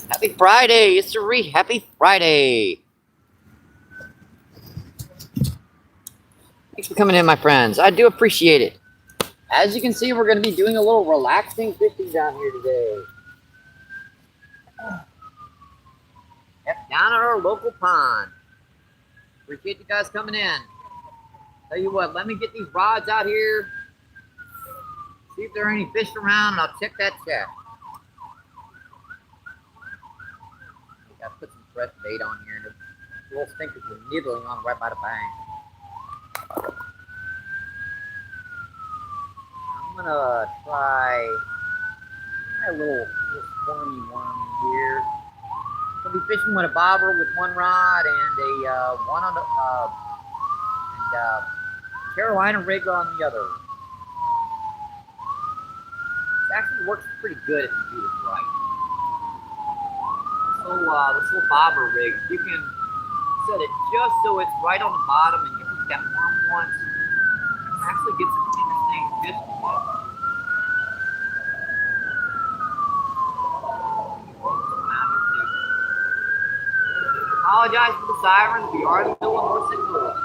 Happy Friday, it's Sari. Happy Friday. Thanks for coming in, my friends. I do appreciate it. As you can see, we're going to be doing a little relaxing fishing down here today. Yep, down at our local pond. Appreciate you guys coming in. Tell you what, let me get these rods out here. See if there are any fish around, and I'll check that chat. I gotta put some fresh bait on here. The little stinkers were nibbling on right by the bank. I'm gonna try a little squirmy one here. I'll be fishing with a bobber with one rod and a one on the Carolina rig on the other. It actually works pretty good if you do this right. This little bobber rig, you can set it just so it's right on the bottom, and you hook that worm once. Actually get some interesting fish to get. Apologize for the sirens. We are in the middle of North St. Louis.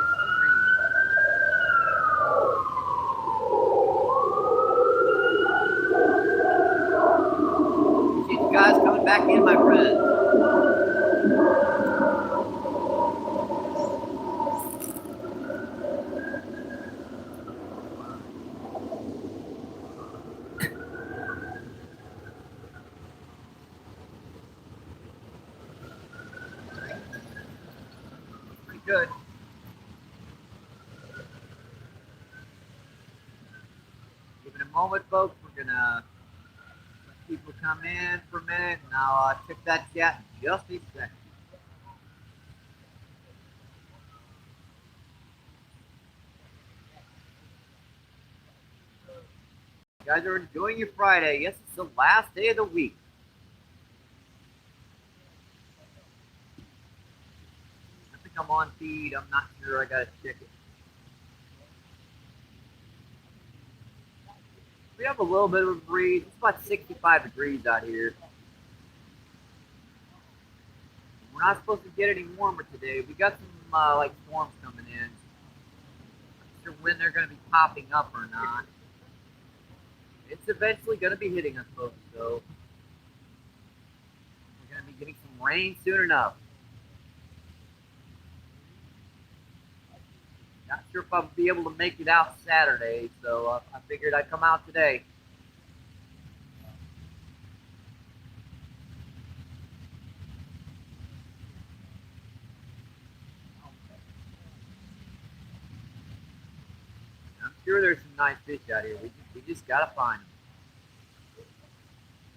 Appreciate you guys coming back in, my friends. Pretty good. Give it a moment, folks. We're gonna let people come in for a minute, and I'll check that chat in just a second. You guys are enjoying your Friday. Yes, it's the last day of the week. I think I'm on feed. I'm not sure. I gotta check it. We have a little bit of a breeze. It's about 65 degrees out here. We're not supposed to get any warmer today. We got some like storms coming in. Not sure when they're going to be popping up or not. It's eventually going to be hitting us, folks. So we're going to be getting some rain soon enough. Not sure if I'll be able to make it out Saturday, so I figured I'd come out today. I'm sure there's some nice fish out here. We just got to find them.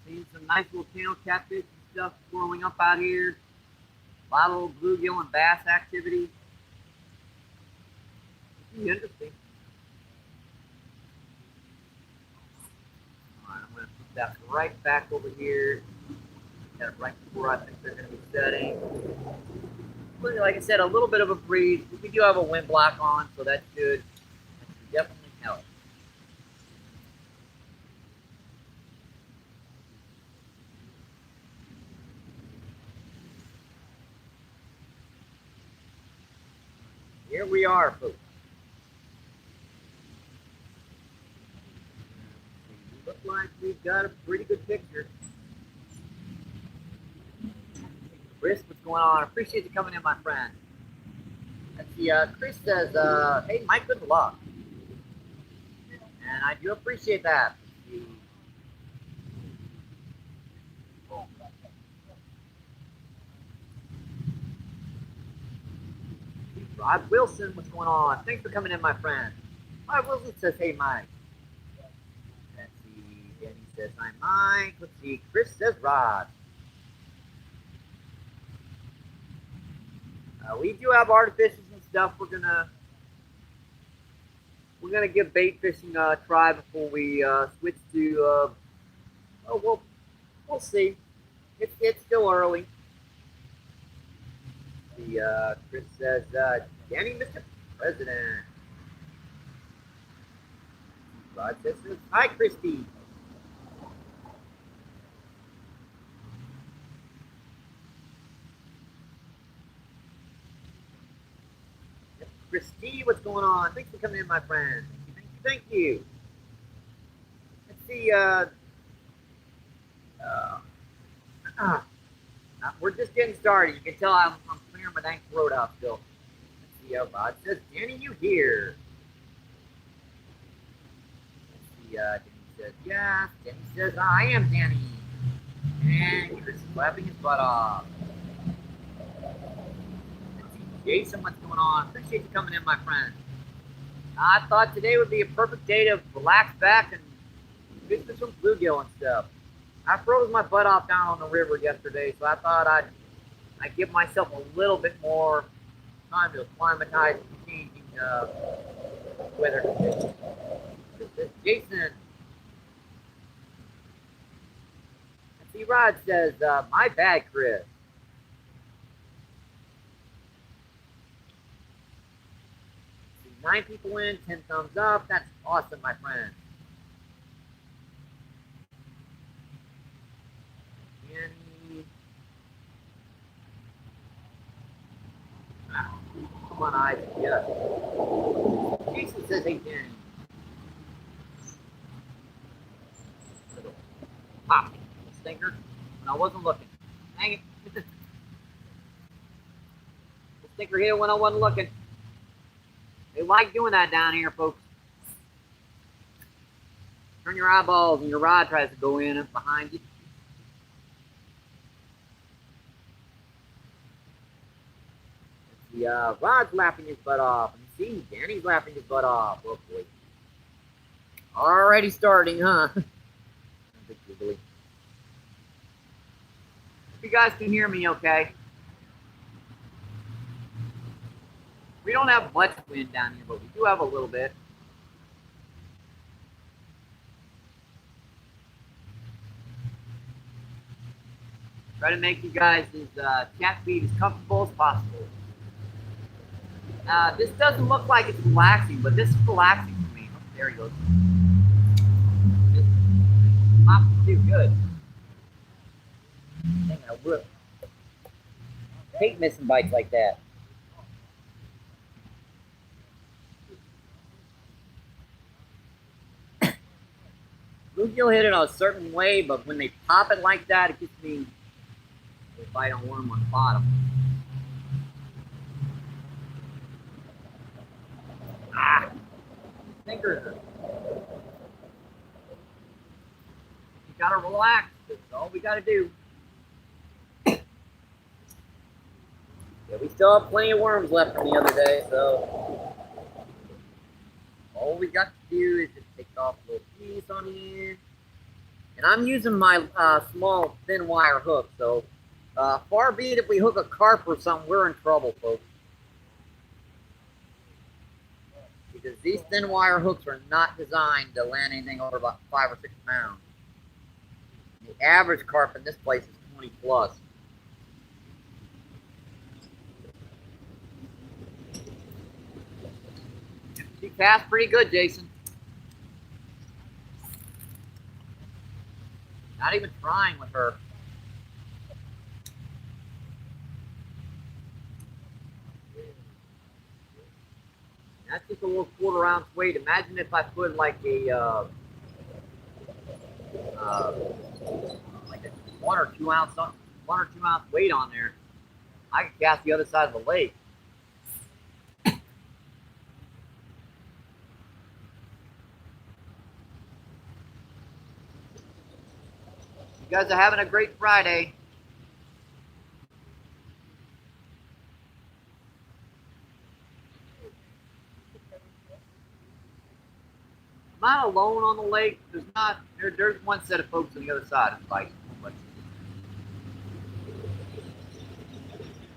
Seen some nice little channel catfish and stuff swirling up out here. A lot of little bluegill and bass activity. It's interesting. All right, I'm going to put that right back over here. Got it right before I think they're going to be setting. Like I said, a little bit of a breeze. We do have a wind block on, so that should definitely help. Here we are, folks. Look like we've got a pretty good picture. Chris, what's going on? I appreciate you coming in, my friend. Let's see, Chris says, hey, Mike, good luck. And I do appreciate that. Rod Wilson, what's going on? Thanks for coming in, my friend. Rod Wilson says, hey, Mike. Let's see, Danny says, hi, Mike. Let's see, Chris says, Rod. We do have artificials and stuff. We're gonna give bait fishing a try before we switch to. We'll see. It's still early. Chris says, Danny, Mr. President. Rod says, hi, Christy. Christy, what's going on? Thanks for coming in, my friend. Thank you, thank you. Let's see, we're just getting started. You can tell I'm clearing my dang throat out still. Let's see, Rod says, Danny, you here? Let's see, Danny says, yeah. Danny says, I am Danny. And Chris is slapping his butt off. Let's see, Jason, what's going on? Appreciate you coming in, my friend. I thought today would be a perfect day to relax back and fish for some bluegill and stuff. I froze my butt off down on the river yesterday, so I thought I'd give myself a little bit more time to acclimatize to changing weather conditions. Jason. I see Rod says, my bad, Chris. 9 people in, 10 thumbs up. That's awesome, my friend. Danny. Come on, Isaac. Yes. Jason says, hey, Danny. Pop. Stinker. When I wasn't looking. Dang it. The stinker hit when I wasn't looking. They like doing that down here, folks. Turn your eyeballs and your rod tries to go in behind you. The Rod's laughing his butt off. And see, Danny's laughing his butt off. Oh, boy. Already starting, huh? Hope you guys can hear me okay. We don't have much wind down here, but we do have a little bit. Try to make you guys' chat feed as comfortable as possible. This doesn't look like it's relaxing, but this is relaxing for me. Oh, there he goes. Pop too good. Dang, I will. Hate missing bites like that. Bluegill hit it a certain way, but when they pop it like that, it gets me a bite on worm on the bottom. Ah, stinkers. You gotta relax. That's all we gotta do. Yeah, we still have plenty of worms left from the other day, so all we got to do is just take off a little piece on the end. And I'm using my small thin wire hook, so far be it if we hook a carp or something, we're in trouble, folks. Because these thin wire hooks are not designed to land anything over about 5 or 6 pounds. The average carp in this place is 20 plus. She cast pretty good, Jason. Not even trying with her. That's just a little 1/4 ounce weight. Imagine if I put like a 1 or 2 ounce weight on there. I could cast the other side of the lake. You guys are having a great Friday. I'm not alone on the lake. There's one set of folks on the other side of the bike.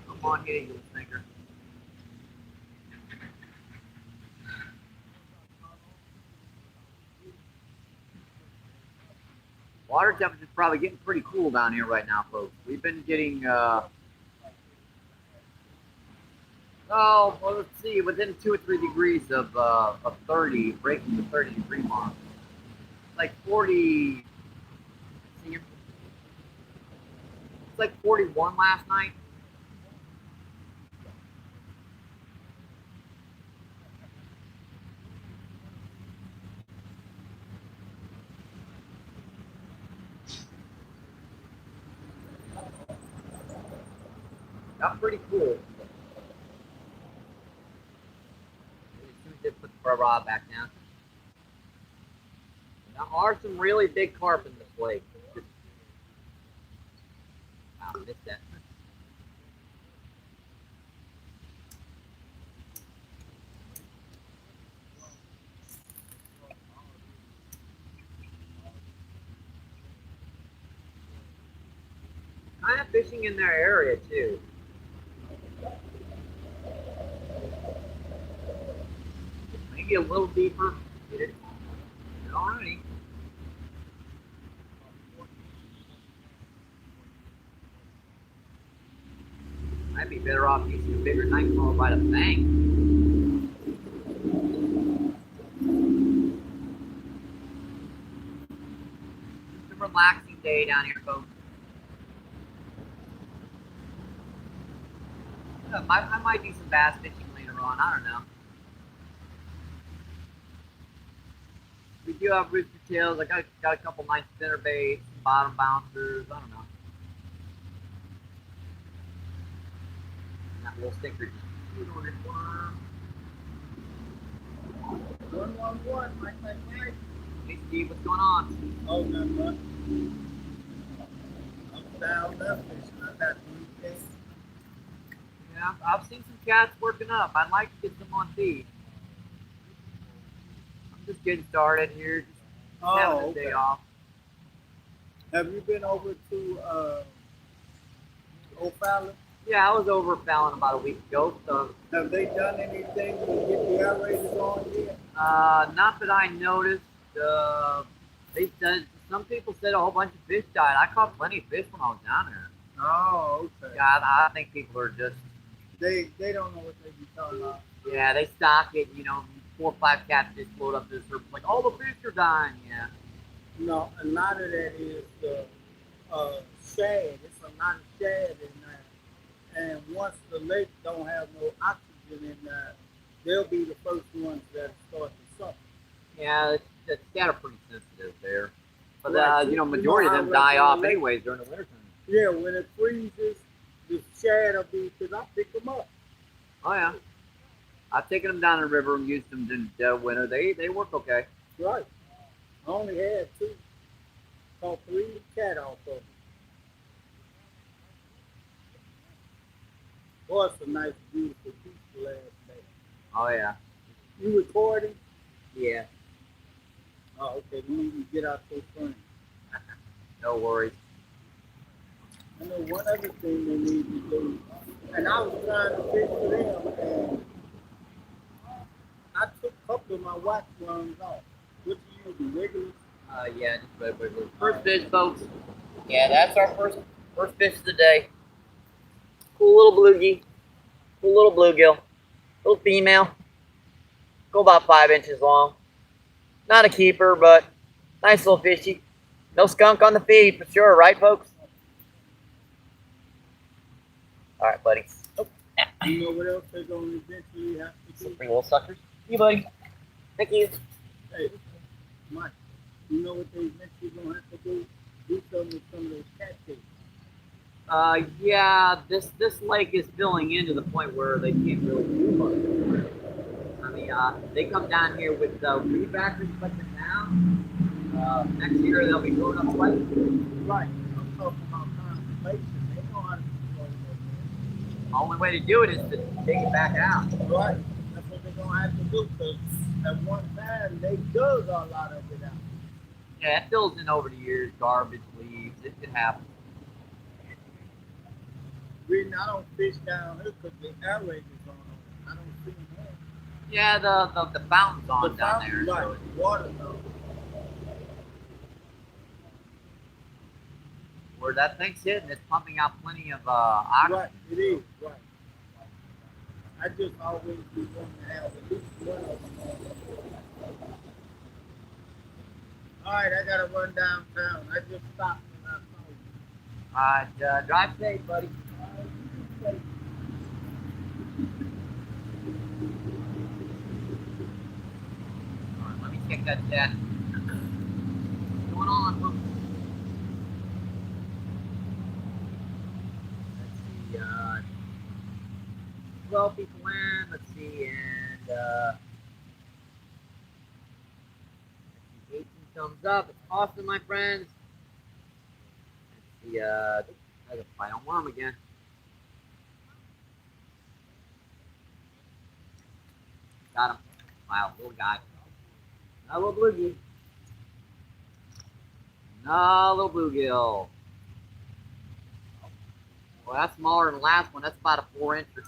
Come on, get it, you stinker. Water temperature is probably getting pretty cool down here right now, folks. We've been getting, well, let's see, within 2 or 3 degrees of 30, breaking the 30-degree mark. Like 40, it's like 41 last night. Got pretty cool. As soon as they put the rod back down. There are some really big carp in this lake. Wow, I missed that. Kind of fishing in their area too. Maybe a little deeper. Get it. Alrighty. I'd be better off using a bigger nightcrawler by the bank. It's a relaxing day down here, folks. I might do some bass fishing later on. I don't know. We do have rooster tails. I got a couple nice spinner baits, bottom bouncers. I don't know. And that little stinker just chewed on it. 111, Mike. Hey Steve, what's going on? Oh, nothing much. I'm down there fishing. I got 3 days. Yeah, I've seen some cats working up. I'd like to get them on feed. I'm just getting started here. Just having a day off. Have you been over to O'Fallon? Yeah, I was over Fallon about a week ago. So Have they done anything to get the aerators on yet? not that I noticed. They said some people said a whole bunch of fish died. I caught plenty of fish when I was down there. Oh, okay. Yeah, I think people are just They don't know what they be talking about. yeah, they stock it. 4 or 5 catfish float up to the surface like all the fish are dying. Yeah. No, a lot of that is the shad. It's a lot of shad in there. And once the lake don't have no oxygen in there, they'll be the first ones that start to suffer. Yeah, it's got a pretty sensitive there. But Right. majority of them die off anyways during the winter time. Yeah, when it freezes, the shad will be, because I pick them up. Oh yeah. I've taken them down the river and used them in the winter. They work okay. Right. I only had 2. Caught 3 cat off of them. Boy, it's a nice, beautiful, peaceful ass day. Oh yeah. You recording? Yeah. Oh, okay. We need to get out so frame. No worries. I know one other thing they need to do, and I was trying to fish for them, and I took a couple of my wax worms off. What you use, the regulars? Yeah, just red wigglers. First fish, folks. Yeah, that's our first fish of the day. Cool little bluegie. Cool little bluegill. Little female. Go about 5 inches long. Not a keeper, but nice little fishy. No skunk on the feed for sure, right, folks? All right, buddy. Oh, You know what else they're going to eventually have to do? pretty little suckers. You, buddy. Thank you. Hey, Mike, you know what they eventually going to have to do? Do something with some of those catfish. Yeah, this lake is filling in to the point where they can't really do much. I mean, they come down here with weed backers, but now next year they'll be growing up twice. Right. I'm talking about conservation. They know how to control that. The only way to do it is to dig it back out. Right. That's what they're going to have to do, because at one time they dug a lot of it out. Yeah, it fills in over the years, garbage, leaves, it happens. Reason I don't fish down here because the aerators on them. I don't see them there. Yeah, the fountain's on down there. Right. So Water though. where that thing's hitting, it's pumping out plenty of oxygen. Right. It is. Right. I just always be wanting to have at least one of them. All right, I gotta run downtown. I just stopped and I saw you. Drive safe, buddy. All right, let me check that chat. What's going on, folks? Let's see. 12 people in. Let's see, and 18 thumbs up. It's awesome, my friends. Let's see, I got to fight on worm again. Got him. Wow, little guy. Not a little bluegill. No, little bluegill. Well, that's smaller than the last one. That's about a 4-incher.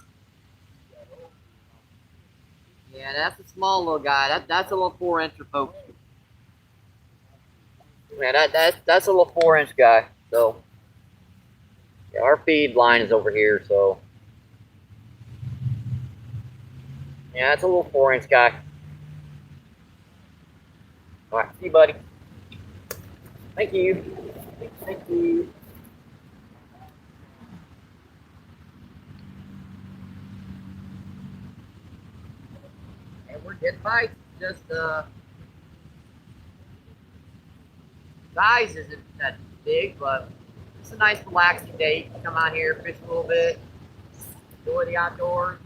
Yeah, that's a small little guy. That's a little 4-incher, folks. Yeah, that's a little 4-inch guy. So, yeah, our feed line is over here. So, yeah, that's a little 4-inch guy. All right, see you, buddy. Thank you. Thank you. And we're getting bites. Just size isn't that big, but it's a nice relaxing day. You can come out here, fish a little bit, enjoy the outdoors.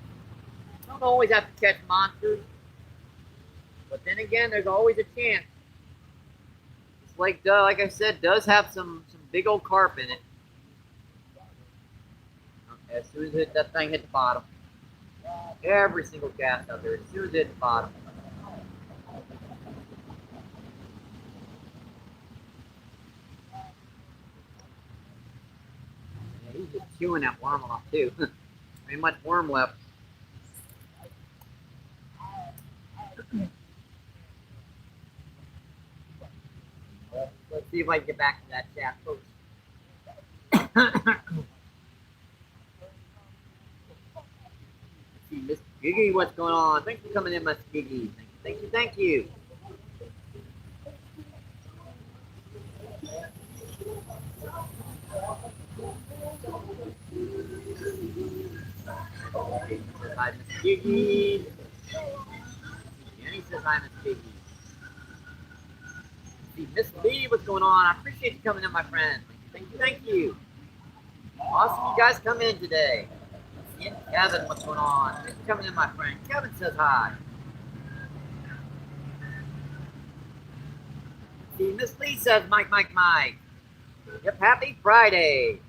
You don't always have to catch monsters, but then again, there's always a chance. This lake, like I said, does have some big old carp in it. Okay, as soon as that thing hit the bottom, every single cast out there, as soon as it hit the bottom. Yeah, he's just chewing that worm off too. Ain't much worm left. Let's see if I can get back to that shaft first. Let's see, Miss Giggy, what's going on? Thanks for coming in, Miss Giggy. Thank you, thank you. Jenny says hi, Miss Giggy. Jenny says hi, Miss Giggy. See, Miss Lee, what's going on? I appreciate you coming in, my friend. Thank you, thank you. Awesome, you guys come in today. And Kevin, what's going on? Thanks for coming in, my friend. Kevin says hi. See, Miss Lee says Mike, Mike, Mike. Yep, happy Friday.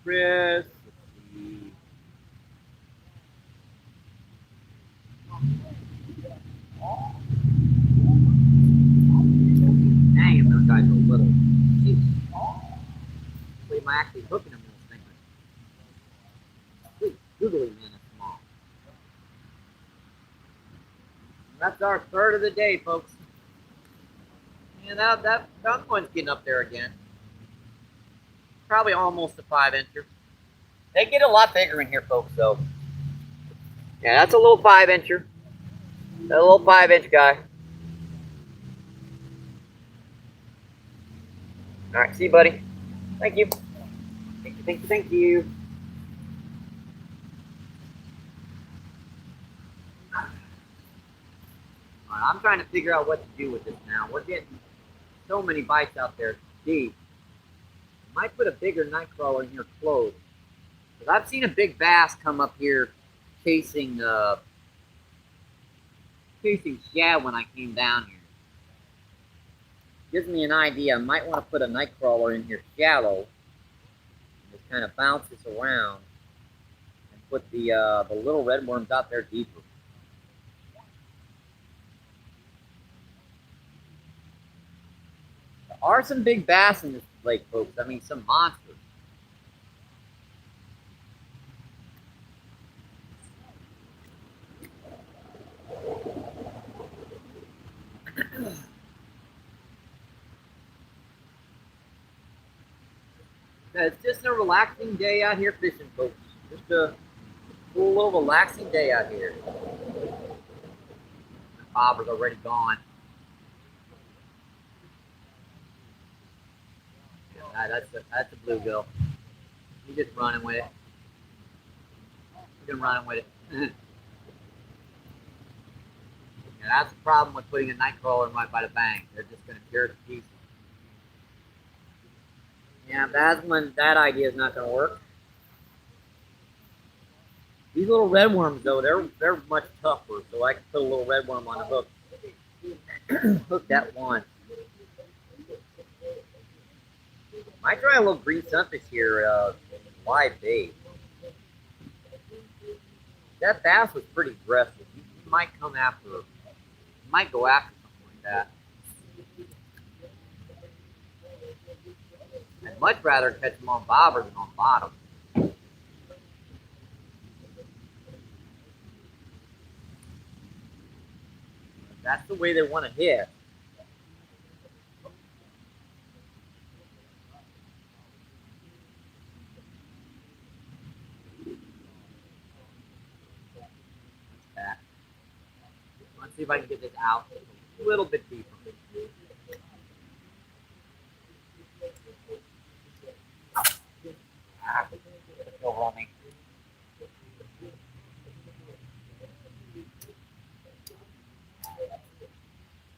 Chris. Let's see. Dang, if those guys are little. Jeez. Hopefully, am I actually hooking them in this thing? Sweet, googly man is small. And that's our third of the day, folks. And that one's getting up there again. Probably almost a 5-incher. They get a lot bigger in here, folks, though. Yeah, that's a little 5-incher. That little 5-inch guy. All right, see you, buddy. Thank you. Thank you, thank you, thank you. All right, I'm trying to figure out what to do with this now. We're getting so many bites out there deep. I might put a bigger night crawler in here close. Because I've seen a big bass come up here chasing shad when I came down here. Gives me an idea. I might want to put a night crawler in here shallow. And just kind of bounce this around. And put the little red worms out there deeper. There are some big bass in this lake, folks. I mean, some monsters. It's just a relaxing day out here fishing, folks. Just a cool little relaxing day out here. The bobber's already gone. Yeah, that's a bluegill. He's just running with it. He's been running with it. Yeah, that's the problem with putting a night crawler right by the bank. They're just going to tear it to pieces. Yeah, that's when that idea is not going to work. These little red worms, though, they're much tougher, so I can put a little red worm on the hook. Hook that one. Might try a little green sunfish here, live bait. That bass was pretty aggressive. You might come after, you might go after something like that. I'd much rather catch them on bobber than on bottom. That's the way they want to hit. That. Let's see if I can get this out a little bit deeper. It's over on me.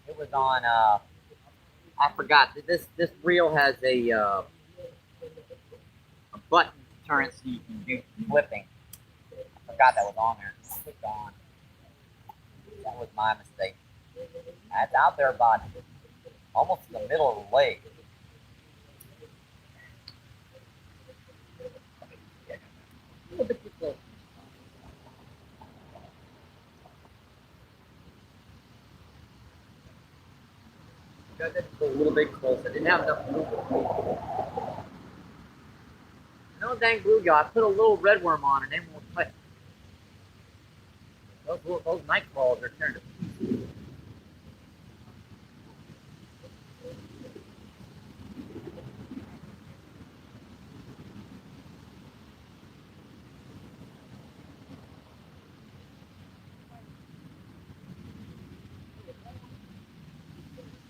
It was on. I forgot that this reel has a button to turn it so you can do flipping. I forgot that was on there. It's clicked on. That was my mistake. That's out there about almost in the middle of the lake. A little bit too close. Got that a little bit close. I didn't have enough room. No dang bluegill. I put a little red worm on and they won't touch it. Those night crawls are turned to pieces.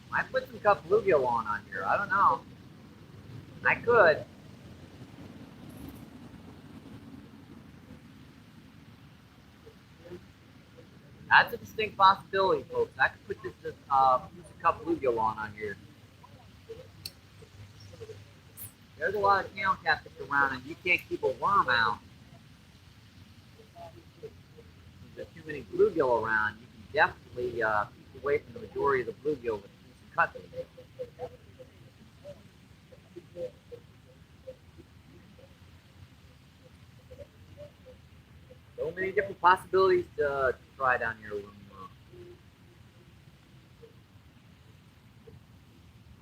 I put some cup bluegill on here. I don't know. I could. That's a distinct possibility, folks. I could put this cup bluegill on here. There's a lot of channel catfish around, and you can't keep a worm out. There's too many bluegill around. You can definitely keep away from the majority of the bluegill with some cutting. So many different possibilities to try down here.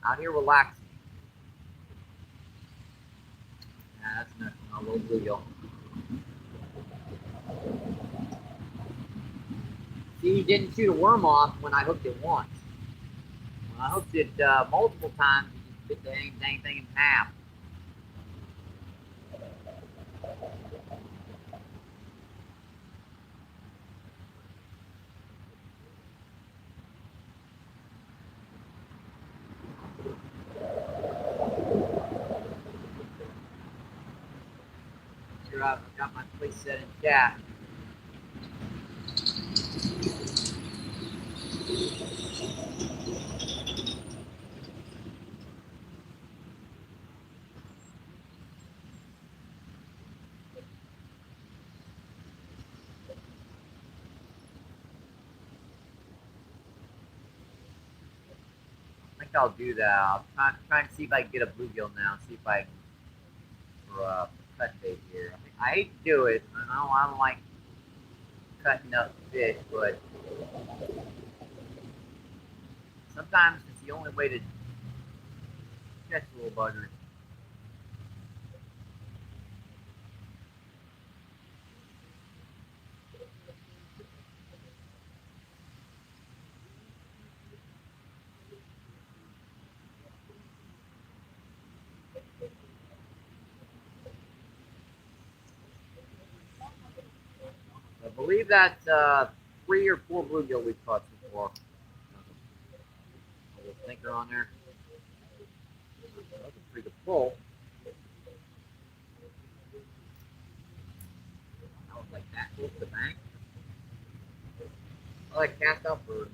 Out here relaxing. Yeah, that's a little bluegill. See, he didn't shoot a worm off when I hooked it once. When I hooked it multiple times, he just bit the dang thing in half. Sure, I've got my place set in chat. I think I'll do that. I'll try and see if I can get a bluegill now. See if I can for cut bait here. I hate to do it. I don't like cutting up fish, but sometimes it's the only way to catch little buggers. I believe that's 3 or 4 bluegill we've caught so far. A little stinker on there. That was a pretty good pull. I was like that close to the bank. I like cast out bird.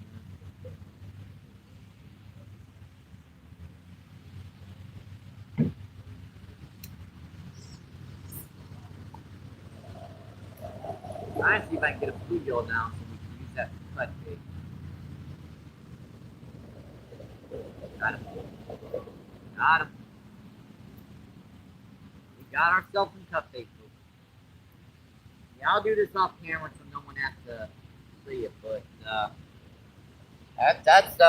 trying to see if I can get a bluegill now so we can use that for cut bait. Got him. Got him. We got ourselves some cut bait. Yeah, I'll do this off camera so no one has to see it, but that's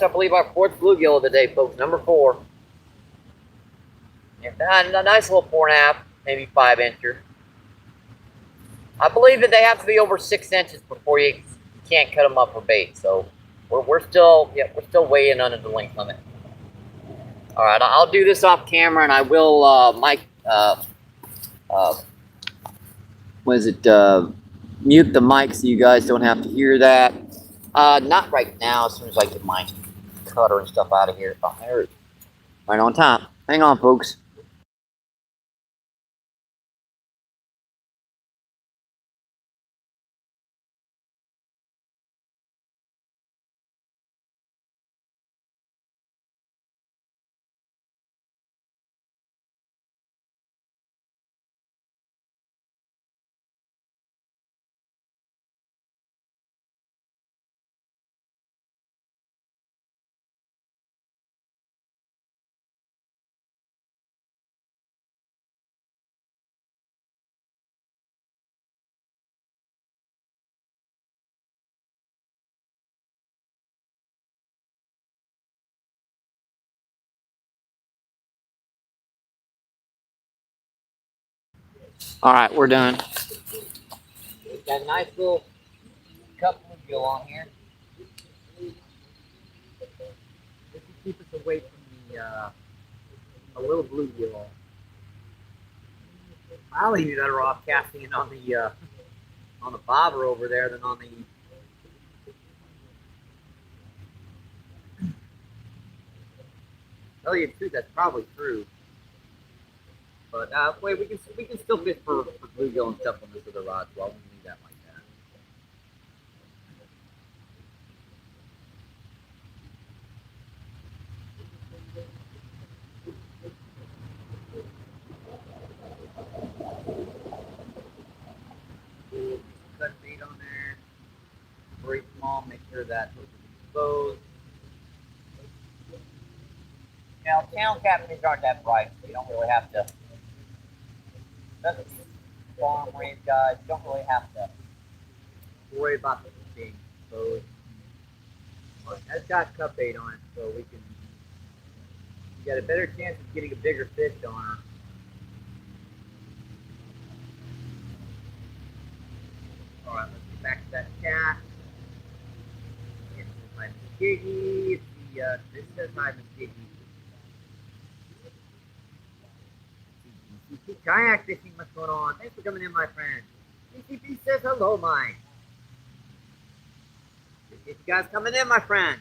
I believe our fourth bluegill of the day, folks. Number 4. Yeah, a nice little 4.5, maybe 5 incher. I believe that they have to be over 6 inches before you can't cut them up for bait. So we're still weighing under the length limit. All right, I'll do this off camera, and I will mute the mic so you guys don't have to hear that. Not right now. As soon as I get my cutter and stuff out of here. Oh, there it is. Right on top. Hang on, folks. All right, we're done. We've got a nice little cup bluegill on here. This will keep us away from a little bluegill. I'll even be better off casting it on the bobber over there than on the. Tell you the truth, that's probably true. But wait, we can still fish for bluegill and stuff on this other rod as well. We can leave that like that. Cut bait on there. Very small. Make sure that hook is exposed. Now, town catfish aren't that bright, so you don't really have to. Especially farm range guys, you don't really have to worry about the being exposed. But that's got cut bait on it, so we can. You got a better chance of getting a bigger fish on her. All right, let's get back to that cat. This is my Skiggy. This says my Skiggy. Kayak fishing, what's going on? Thanks for coming in, my friend. DCP says hello, Mike. Appreciate you guys coming in, my friend.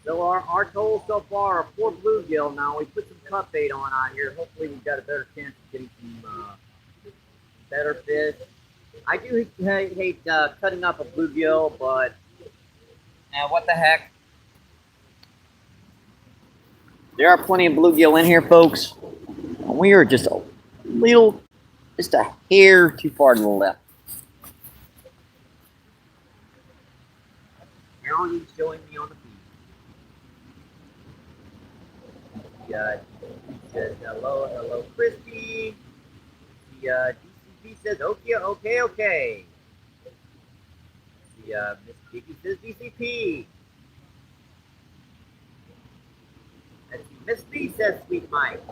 So our total so far are 4 bluegill. Now we put some cut bait on out here. Hopefully we've got a better chance of getting some better fish. I do hate cutting up a bluegill, but what the heck? There are plenty of bluegill in here, folks. We are just a hair too far to the left. Mary's showing me on the feed. He says hello, Christy. The DCP says okay. The Miss Kiki says DCP. Let's see, Miss B says Sweet Mike.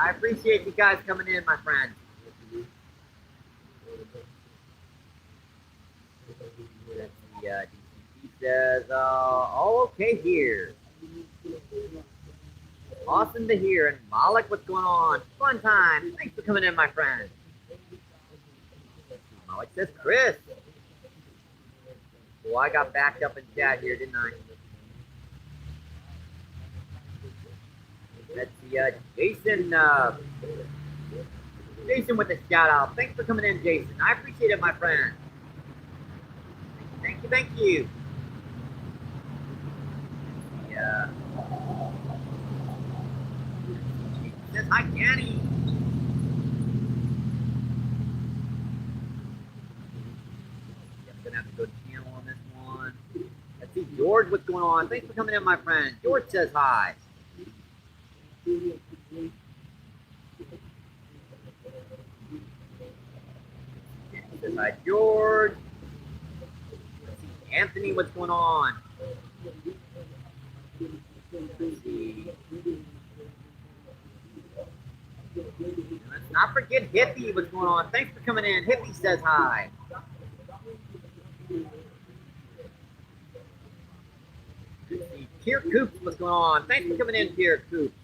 I appreciate you guys coming in, my friend. The DCP says, all okay here. Awesome to hear. And Malik, what's going on? Fun time. Thanks for coming in, my friend. Malik says Chris. Well, I got backed up in chat here, didn't I? That's the Jason. Jason with the shout out. Thanks for coming in, Jason. I appreciate it, my friend. Thank you. Yeah. Says hi, Danny. George, what's going on? Thanks for coming in, my friend. George says hi. Says hi, George. Anthony, what's going on? Let's see. Let's not forget Hippie, what's going on? Thanks for coming in. Hippie says hi. Pierre Coops, what's going on? Thanks for coming in, Pierre Coops.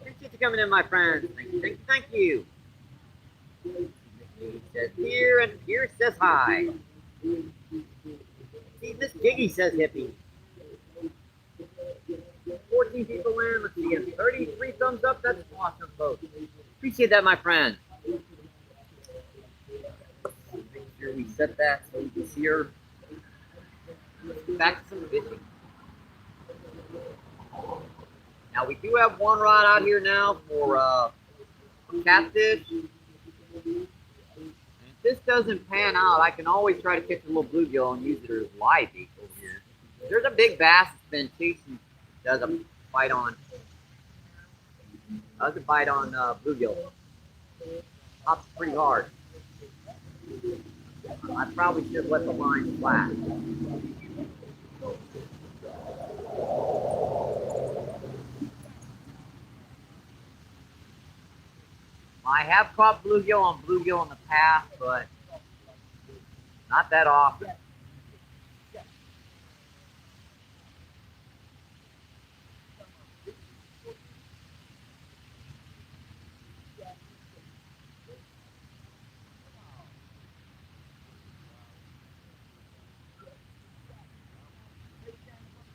Appreciate you coming in, my friends. Thank you, thank you, thank you. He says here, and Pierre says hi. See, Miss Giggy says hippie. 14 people in. Let's see, 33 thumbs up. That's awesome, folks. Appreciate that, my friend. Make sure we set that so you can see her. Let's get back to some fishing. Now, we do have one rod out here now for catfish. And if this doesn't pan out, I can always try to catch a little bluegill and use it as live bait over here. There's a big bass that's been chasing, does a bite on bluegill. Pops pretty hard. I probably should have let the line flat. I have caught bluegill in the past, but not that often.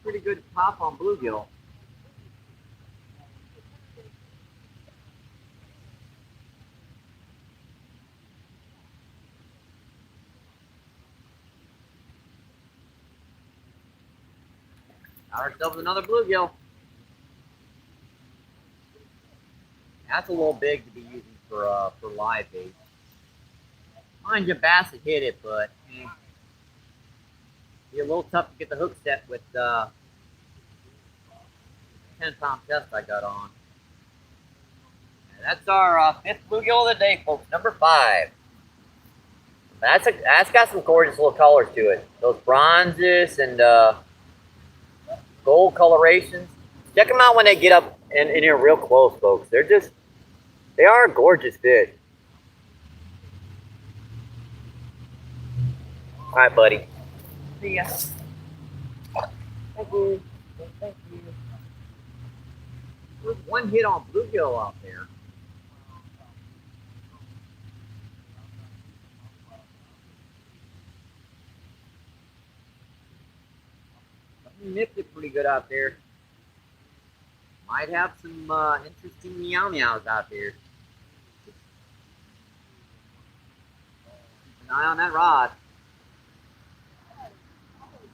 Pretty good pop on bluegill. Got ourselves another bluegill. That's a little big to be using for live bait. Mind you, bass had hit it, but be a little tough to get the hook set with 10-pound test I got on. And that's our fifth bluegill of the day, folks. Number 5. That's got some gorgeous little colors to it. Those bronzes and gold colorations. Check them out when they get up in here real close, folks. They are a gorgeous fish. All right, buddy. See ya. Thank you. Thank you. There's one hit on bluegill out there. He nipped it pretty good out there. Might have some interesting meow meows out there. Keep an eye on that rod.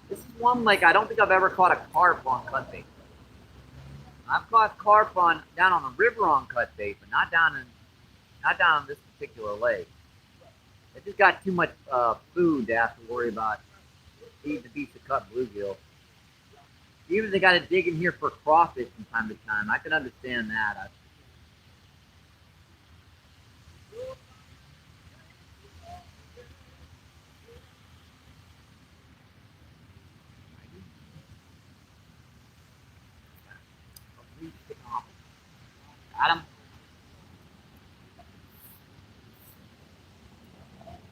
This is one like I don't think I've ever caught a carp on cut bait. I've caught carp down on the river on cut bait, but not down on this particular lake. It just got too much food to have to worry about feeding the beast of cut bluegill. Even if they got to dig in here for crawfish from time to time, I can understand that. Got him.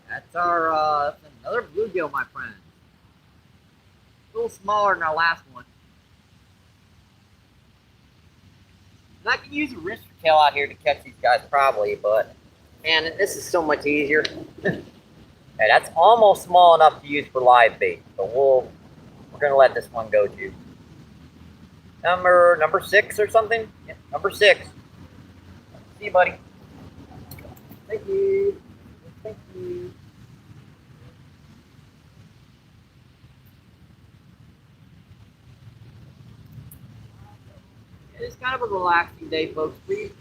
That's our that's another bluegill, my friend. A little smaller than our last one. And I can use a rooster tail out here to catch these guys probably, but man, this is so much easier. Hey, that's almost small enough to use for live bait, but we're gonna let this one go too. Number 6 or something? Yeah, number 6. See you, buddy. Thank you. Thank you. It's kind of a relaxing day, folks. Please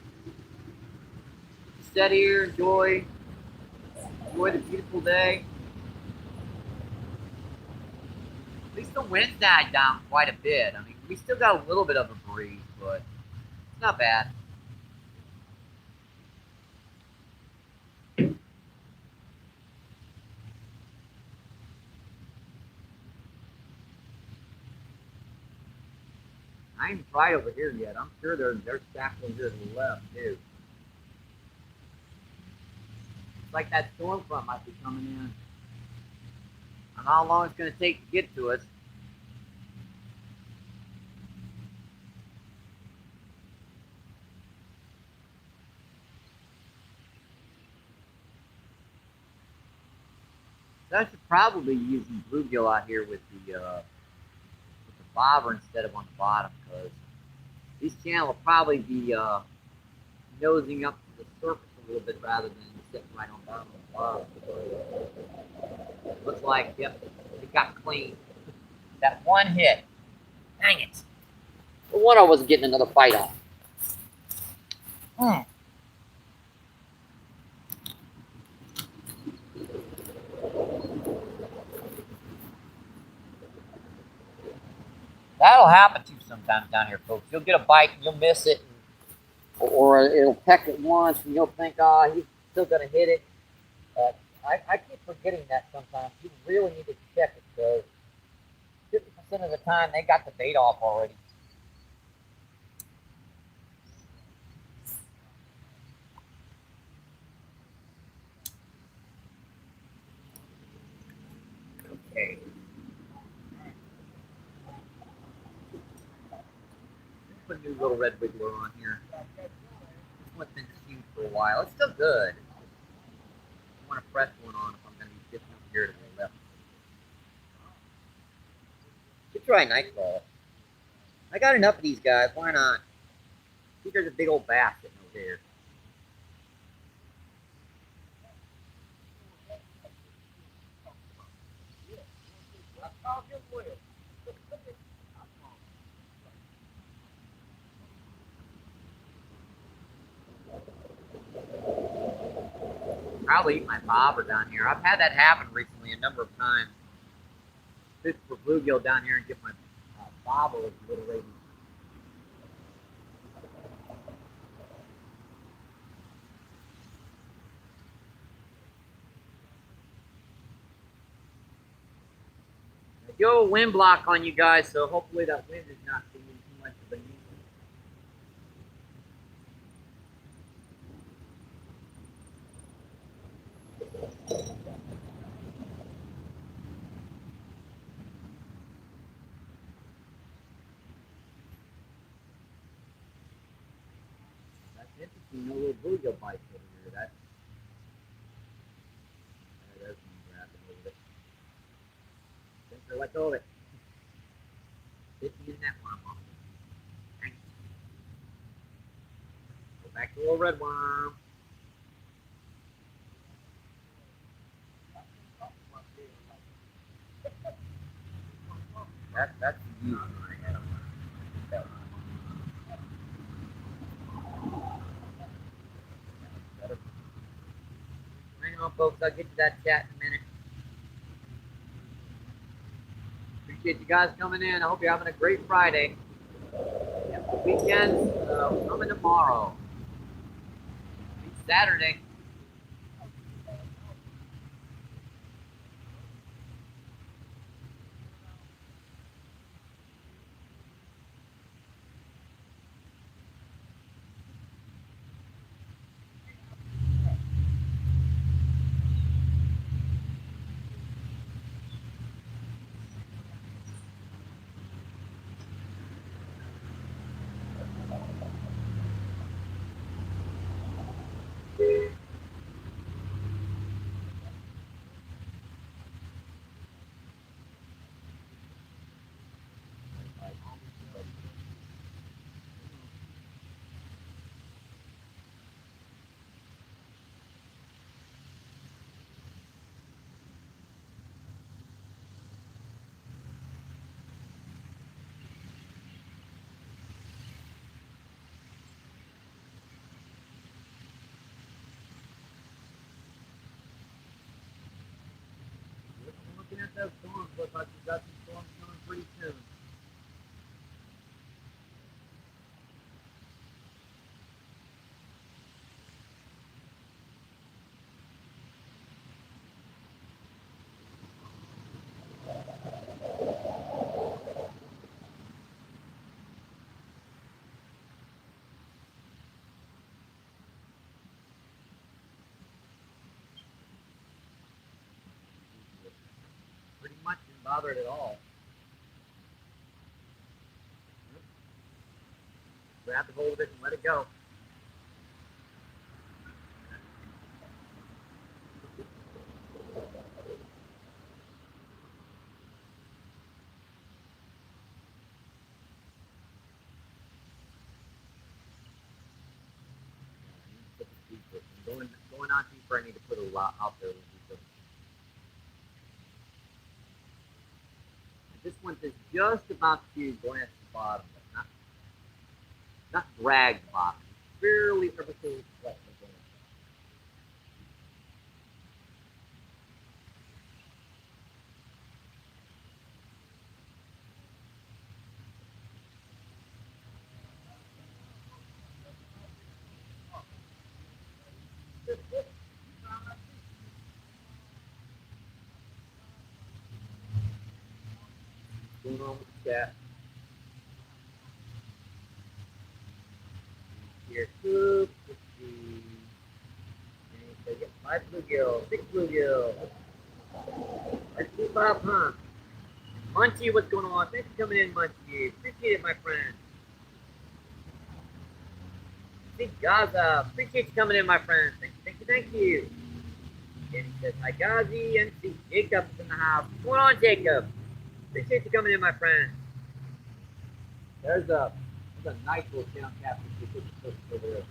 sit here, enjoy the beautiful day. At least the wind died down quite a bit. I mean, we still got a little bit of a breeze, but it's not bad. I ain't tried over here yet. I'm sure they're stacked over here to the left too. It's like that storm front might be coming in. I don't know how long it's going to take to get to us. So I should probably be using bluegill out here with the bobber instead of on the bottom, because these channel will probably be nosing up to the surface a little bit rather than sitting right on bottom of the bottom. Looks like, yep, it got clean. That one hit. Dang it. No wonder I wasn't getting another bite on. That'll happen to you sometimes down here, folks. You'll get a bite and you'll miss it, or it'll peck it once and you'll think, oh, he's still going to hit it. I keep forgetting that sometimes. You really need to check it, because 50% of the time they got the bait off already. Okay. Put a new little red wiggler on here. This one's been stewed for a while. It's still good. I want a fresh one on if I'm going to be fishing over here to the left. Should try nightfall. I got enough of these guys. Why not? I think there's a big old bass sitting over there. Probably eat my bobber down here. I've had that happen recently a number of times. Fish for bluegill down here and get my bobber with a little lady. I do have a wind block on you guys, so hopefully that wind is not being too much of a nuisance. That's interesting. No little bluegill bites over here. There's one grabbing a little bit. Think they're let go of it. Didn't use that worm off. Go back to the little red worm. That's the use one I had on that one. Hang on, folks. I'll get to that chat in a minute. Appreciate you guys coming in. I hope you're having a great Friday. Yep, the weekend's coming tomorrow. It's Saturday. bothered at all. Grab the hold of it and let it go. Going on deeper, I need to put a lot out there. This one is just about to glance the bottom, but not drag the bottom. Barely everything flat. What's going on with the chat? Here, 250. And get 5 bluegill, 6 bluegill. Let's do 5, huh? Munchie, what's going on? Thanks for coming in, Munchie. Appreciate it, my friend. See, Gaza, appreciate you coming in, my friend. Thank you. And he says, hi, Gazi, and see Jacob's in the house. What's going on, Jacob? Appreciate you coming in, my friend. There's a nice little town captain over there.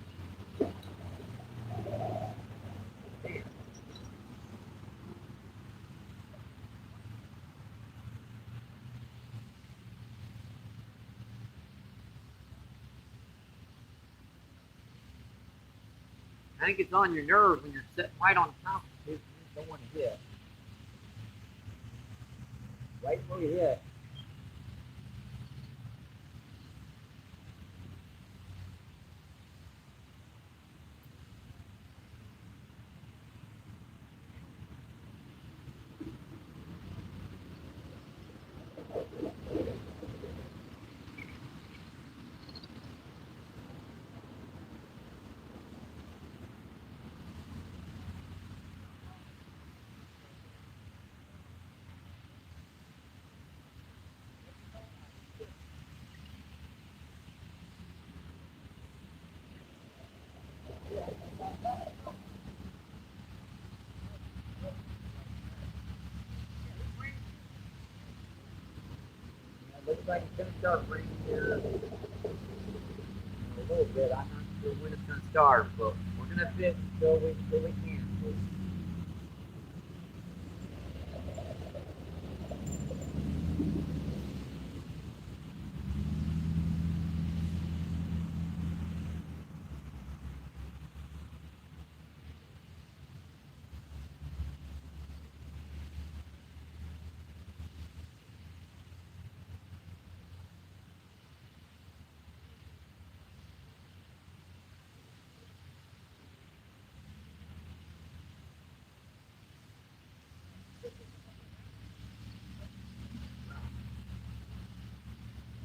Damn. I think it's on your nerves when you're sitting right on top of it. You just don't want to hit. Right where you hit. Looks like it's going to start raining here a little bit. I'm not sure when it's going to start, but we're going to fish until we can.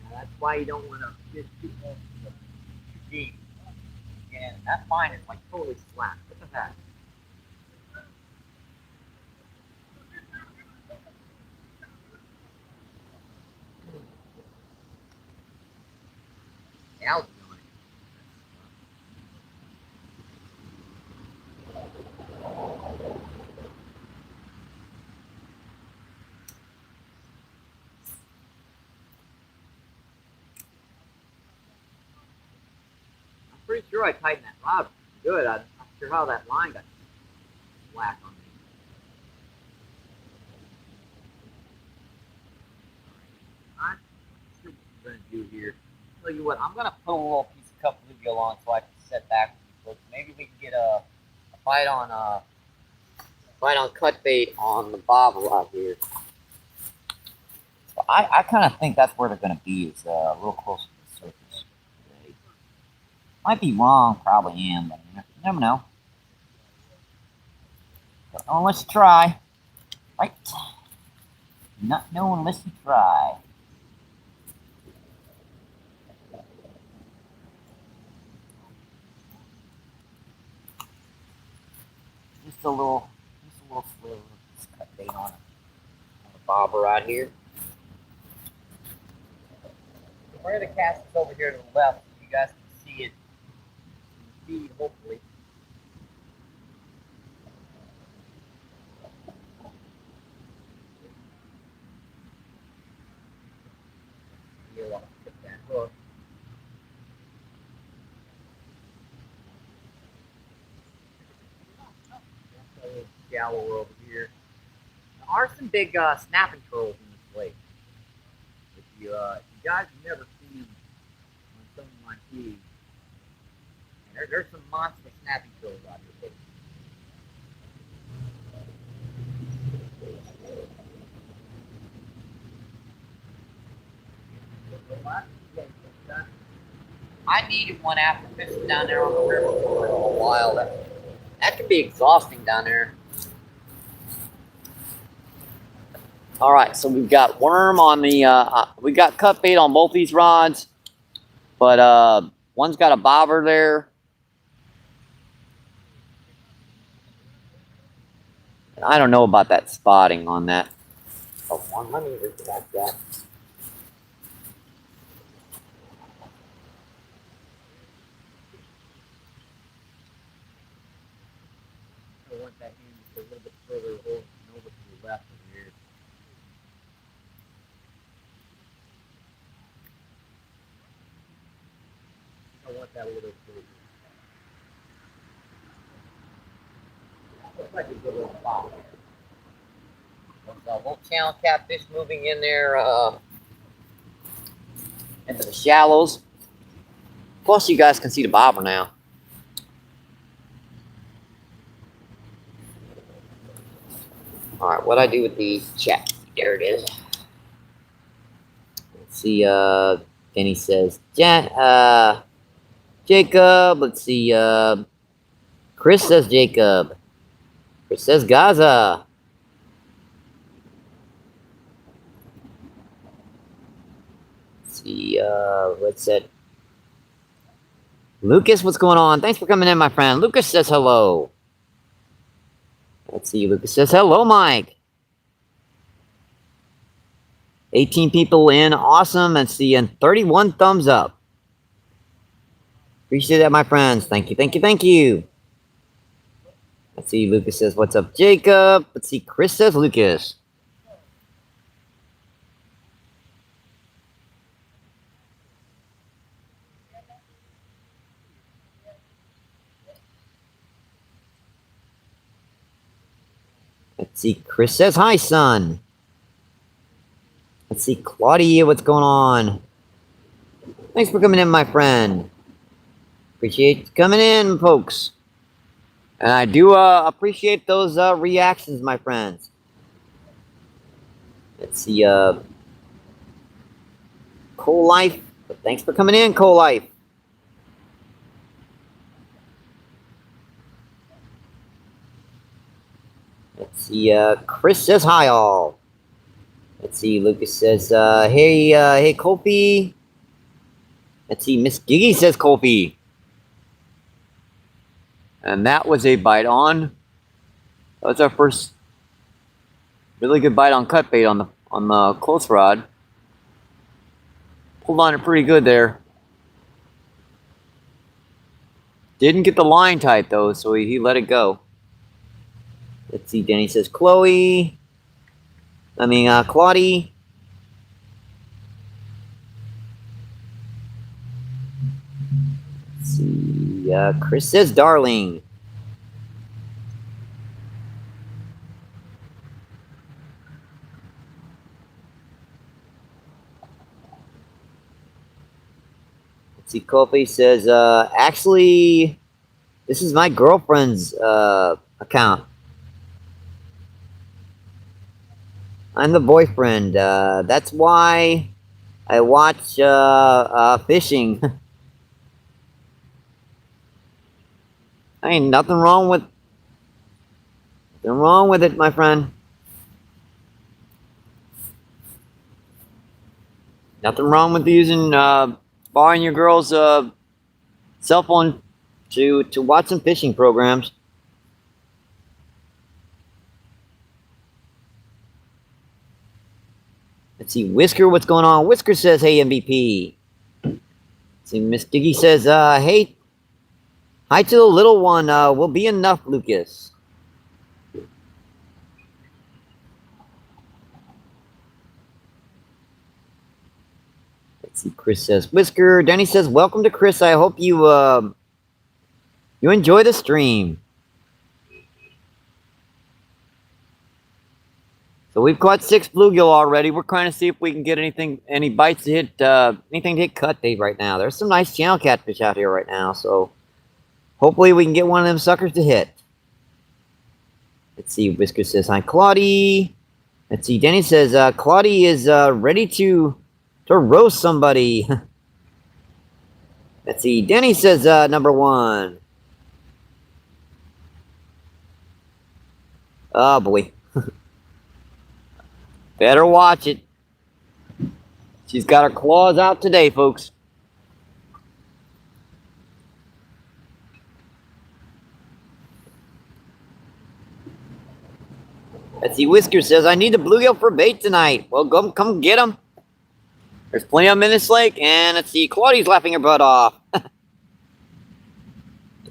Now, that's why you don't want to fish too close to too deep. And that line is like totally flat. Look at that. Algae on it. I'm pretty sure I tightened that rod good. I'm not sure how that line got slack on me. I'm sure what I'm going to do here. Tell you what, I'm going to put a little piece of cup bluegill on so I can set back with you folks. Maybe we can get a bite on cut bait on the bobble out here. So I kind of think that's where they're going to be, is real close to the surface today. Might be wrong, probably am, but you never know. But unless you try, right? Not know unless you try. Just a little sliver of cut bait on the bobber. bobber right here. We're going to cast this over here to the left so you guys can see it in the feed, hopefully. You'll want to put that hook. A little shallower over here. There are some big snapping turtles in this lake. If you guys have never seen them on some of my feeds, there's some monster snapping turtles out here. I needed one after fishing down there on the river for a while. That can be exhausting down there. All right, so we've got worm on the, we got cut bait on both these rods, but one's got a bobber there. I don't know about that spotting on that. Oh, let me retract that. I want that hand just a little bit further over to the left of here. I want that a little bit further. Looks like a good little spot there. There's a little channel catfish moving in there into the shallows. Plus, you guys can see the bobber now. All right, what I do with the chat? There it is. Let's see. Denny says, Jacob. Let's see. Chris says Jacob. Chris says Gaza. Let's see. What's that? Lucas, what's going on? Thanks for coming in, my friend. Lucas says hello. Let's see. Lucas says hello, Mike. 18 people in. Awesome. Let's see. And 31 thumbs up. Appreciate that, my friends. Thank you, thank you, thank you. Let's see. Lucas says, what's up, Jacob? Let's see. Chris says Lucas. Let's see. Chris says, hi, son. Let's see. Claudia, what's going on? Thanks for coming in, my friend. Appreciate you coming in, folks. And I do appreciate those reactions, my friends. Let's see. Coal Life. Thanks for coming in, Coal Life. Let's see. Chris says hi, all. Let's see. Lucas says, hey, Kofi. Let's see. Miss Giggy says Kofi. And that was a bite on. That's our first really good bite on cut bait on the close rod. Pulled on it pretty good there. Didn't get the line tight though, so he let it go. Let's see. Danny says Claudie. Let's see. Chris says darling. Let's see. Kofi says, actually, this is my girlfriend's account. I'm the boyfriend. That's why I watch fishing. Ain't nothing wrong with it, my friend. Nothing wrong with using borrowing your girl's cell phone to watch some fishing programs. Let's see, Whisker, what's going on? Whisker says, hey, MVP. Let's see, Miss Diggy says, hey, hi to the little one. Will be enough, Lucas. Let's see, Chris says, Whisker. Danny says, welcome to Chris. I hope you, you enjoy the stream. So we've caught 6 bluegill already. We're trying to see if we can get any bites to hit, anything to hit cut bait right now. There's some nice channel catfish out here right now, so hopefully we can get one of them suckers to hit. Let's see, Whisker says, hi, Claudie. Let's see, Danny says, Claudie is, ready to roast somebody. Let's see, Danny says, number 1. Oh, boy. Better watch it. She's got her claws out today, folks. Let's see, Whisker says, I need the bluegill for bait tonight. Well, come get them. There's plenty of them in this lake. And let's see, Claudie's laughing her butt off. Let's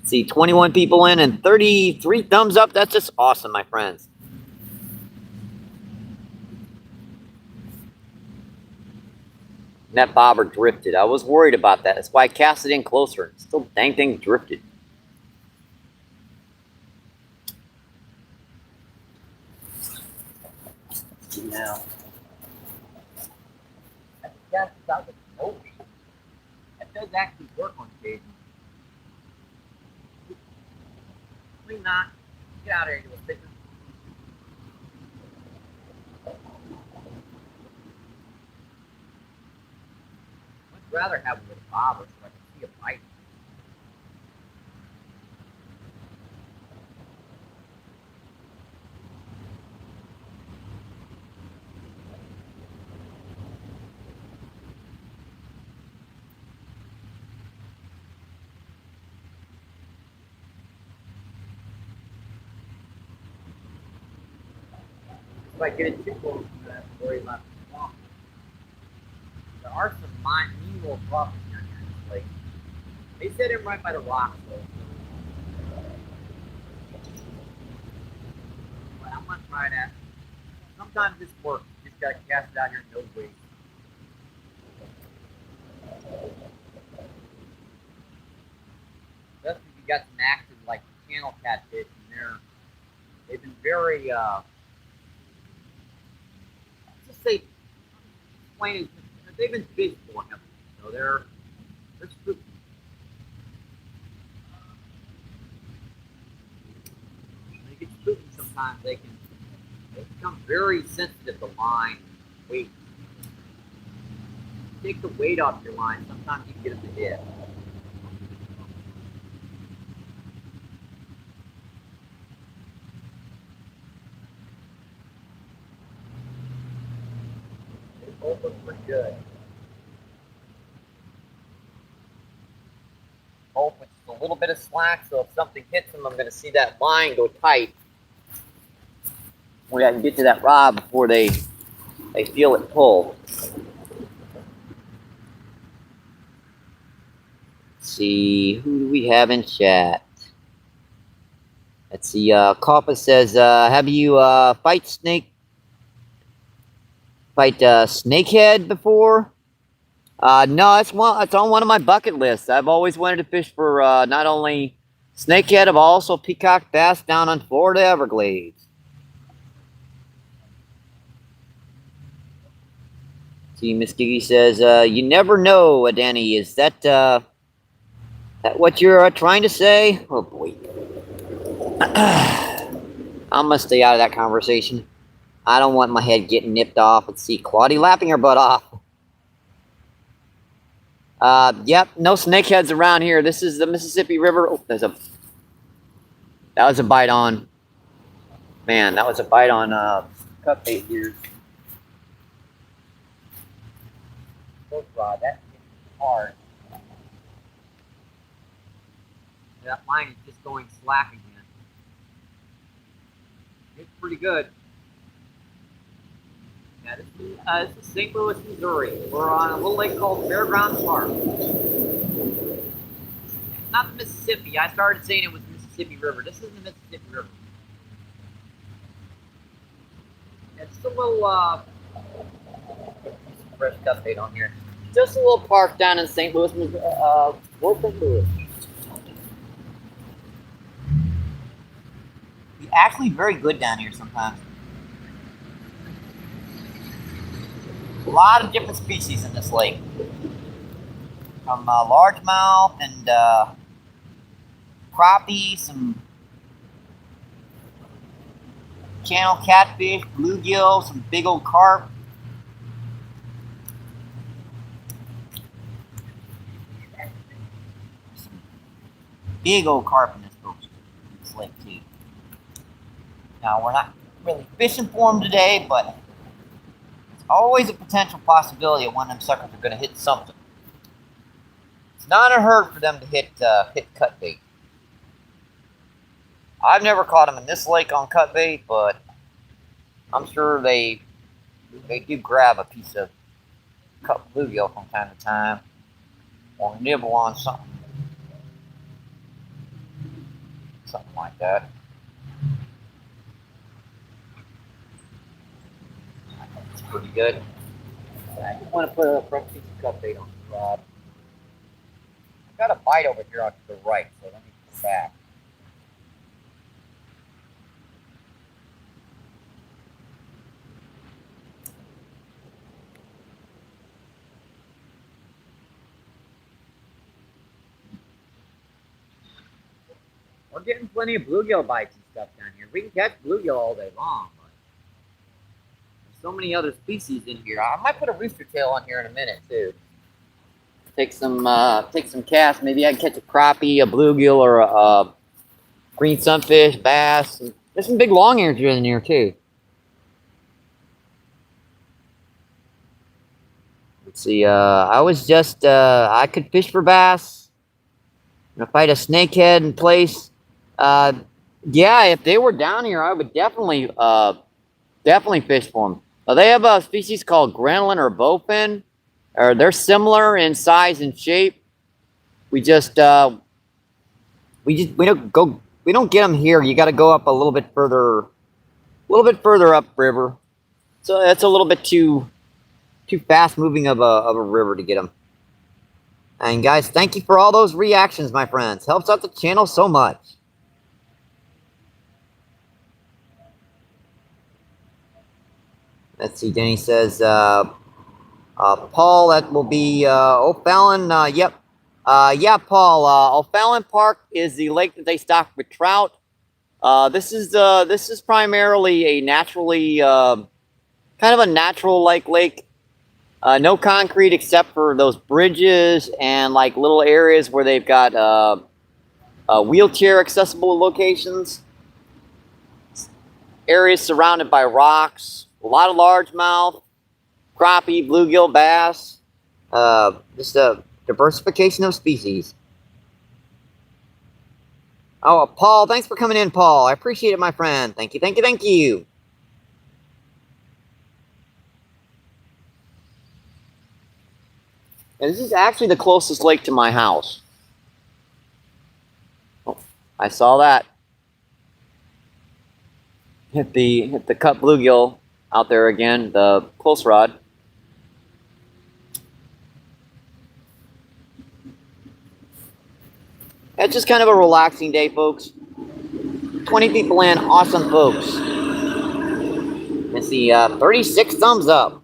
see, 21 people in and 33 thumbs up. That's just awesome, my friends. That bobber drifted. I was worried about that. That's why I cast it in closer. Still dang thing drifted. Now, that does actually work on occasion. Probably not. Get out of here, you little bitches. I'd rather have it with a bobber so I can see a bite. If I get it too close, I have to worry about the swamp. There are some mean little crawfish down here in this lake. They set him right by the rocks, though. But I'm gonna try that. Sometimes this works. You just gotta cast it out here and no weight. Especially if you got some active like channel catfish in there. They've been very just say explain it, they've been fished more heavily. So they're spooky. When they get spooky sometimes they become very sensitive to line weight. Take the weight off your line, sometimes you can get them to hit. They both look pretty good. Both with just a little bit of slack, so if something hits them, I'm going to see that line go tight. We got to get to that rod before they feel it pull. Let's see, who do we have in chat? Let's see, Kappa says, have you fight snakehead before? No, it's on one of my bucket lists. I've always wanted to fish for not only snakehead, but also peacock bass down on Florida Everglades. See, Miss Giggy says, you never know, Danny. Is that what you're trying to say? Oh, boy. I'm going to stay out of that conversation. I don't want my head getting nipped off. Let's see, Claudie lapping her butt off. Yep, no snakeheads around here. This is the Mississippi River. Oh, that was a bite on. Man, that was a bite on cut bait here. Hook rod, that's hard. That line is just going slack again. It's pretty good. Yeah, This is St. Louis, Missouri. We're on a little lake called Fairgrounds Park. It's not the Mississippi. I started saying it was the Mississippi River. This isn't the Mississippi River. It's a little, fresh cut bait on here. Just a little park down in St. Louis, North St. Louis. It's actually very good down here sometimes. A lot of different species in this lake. From largemouth and crappie, some channel catfish, bluegill, some big old carp. Some big old carp in this lake too. Now we're not really fishing for them today, but it's always a potential possibility that one of them suckers are going to hit something. It's not unheard for them to hit cut bait. I've never caught them in this lake on cut bait, but I'm sure they do grab a piece of cut bluegill from time to time, or nibble on something like that. I think it's pretty good. I just want to put a fresh piece of cut bait on the rod. I've got a bite over here on the right, so let me go back. We're getting plenty of bluegill bites and stuff down here. We can catch bluegill all day long, but there's so many other species in here. I might put a rooster tail on here in a minute too. Take some casts. Maybe I can catch a crappie, a bluegill, or a green sunfish, bass. There's some big long ears in here too. Let's see. I was just I could fish for bass. And if I had a snakehead in place, yeah, if they were down here, I would definitely fish for them. They have a species called grenolin or bowfin. Or they're similar in size and shape. We don't get them here. You got to go up a little bit further up river. So that's a little bit too fast moving of a river to get them. And guys, thank you for all those reactions, my friends. Helps out the channel so much. Let's see. Denny says. Paul, that will be O'Fallon. Yep. Yeah, Paul. O'Fallon Park is the lake that they stock with trout. This is primarily a naturally kind of a natural lake. No concrete except for those bridges and like little areas where they've got wheelchair accessible locations. Areas surrounded by rocks. A lot of largemouth. Crappie, bluegill, bass, just a diversification of species. Oh, Paul, thanks for coming in, Paul. I appreciate it, my friend. Thank you, thank you, thank you. And this is actually the closest lake to my house. Oh, I saw that. Hit the cut bluegill out there again, the close rod. It's just kind of a relaxing day, folks. 20 people in, awesome folks. Let's see, 36 thumbs up.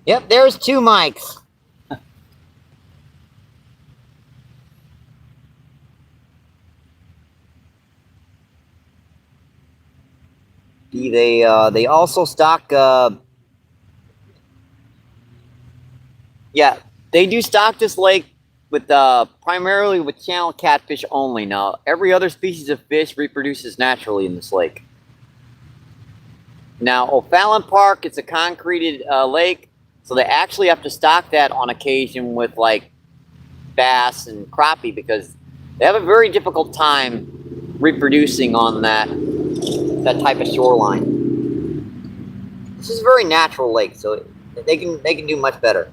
Yep, there's 2 mics. They also stock yeah, they do stock this lake with primarily with channel catfish only. Now, every other species of fish reproduces naturally in this lake. Now, O'Fallon Park, it's a concreted lake, so they actually have to stock that on occasion with like bass and crappie because they have a very difficult time reproducing on that type of shoreline. This is a very natural lake, so they can do much better.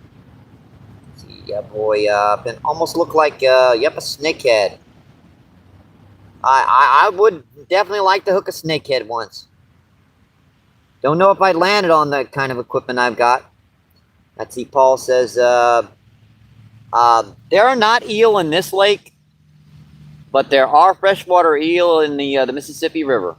Let's see, yeah, boy, it almost look like yep, a snakehead. I would definitely like to hook a snakehead once. Don't know if I landed on the kind of equipment I've got. Let's see, Paul says there are not eel in this lake, but there are freshwater eel in the Mississippi River.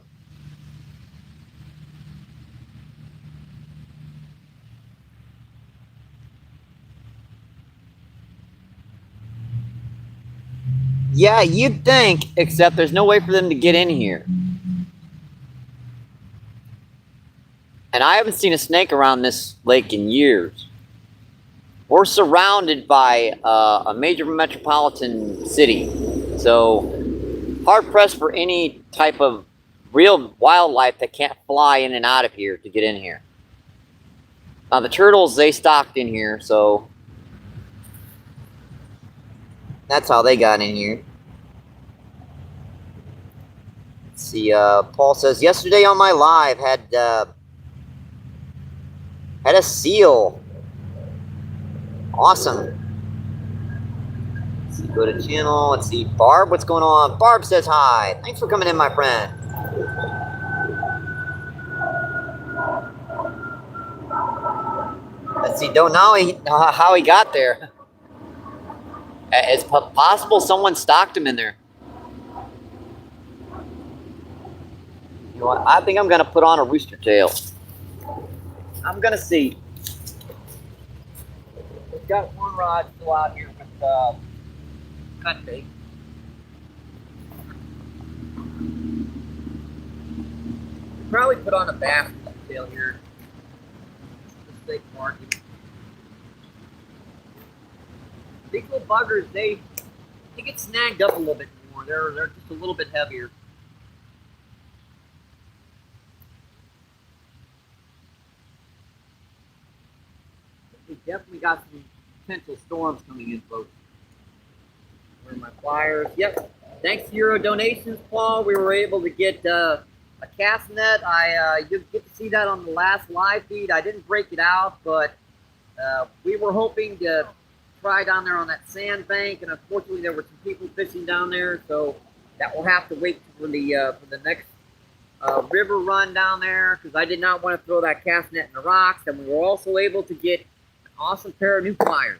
Yeah, you'd think, except there's no way for them to get in here. And I haven't seen a snake around this lake in years. We're surrounded by a major metropolitan city, so hard pressed for any type of real wildlife that can't fly in and out of here to get in here. Now the turtles, they stocked in here, so that's how they got in here. Let's see, Paul says, yesterday on my live had a seal. Awesome. Let's see, go to channel. Let's see, Barb, what's going on? Barb says hi. Thanks for coming in, my friend. Let's see, don't know how he got there. It's possible someone stocked him in there. You know what? I think I'm going to put on a rooster tail. I'm going to see. We've got one rod still out here with cut bait. Probably put on a bass tail here. Just sake of argument. These little buggers, they get snagged up a little bit more. They're just a little bit heavier. We definitely got some potential storms coming in, folks. Where are my flyers? Yep. Thanks to your donations, Paul, we were able to get a cast net. You get to see that on the last live feed. I didn't break it out, but we were hoping to try down there on that sandbank, and unfortunately there were some people fishing down there, so that will have to wait for the next river run down there, because I did not want to throw that cast net in the rocks. And we were also able to get an awesome pair of new flyers.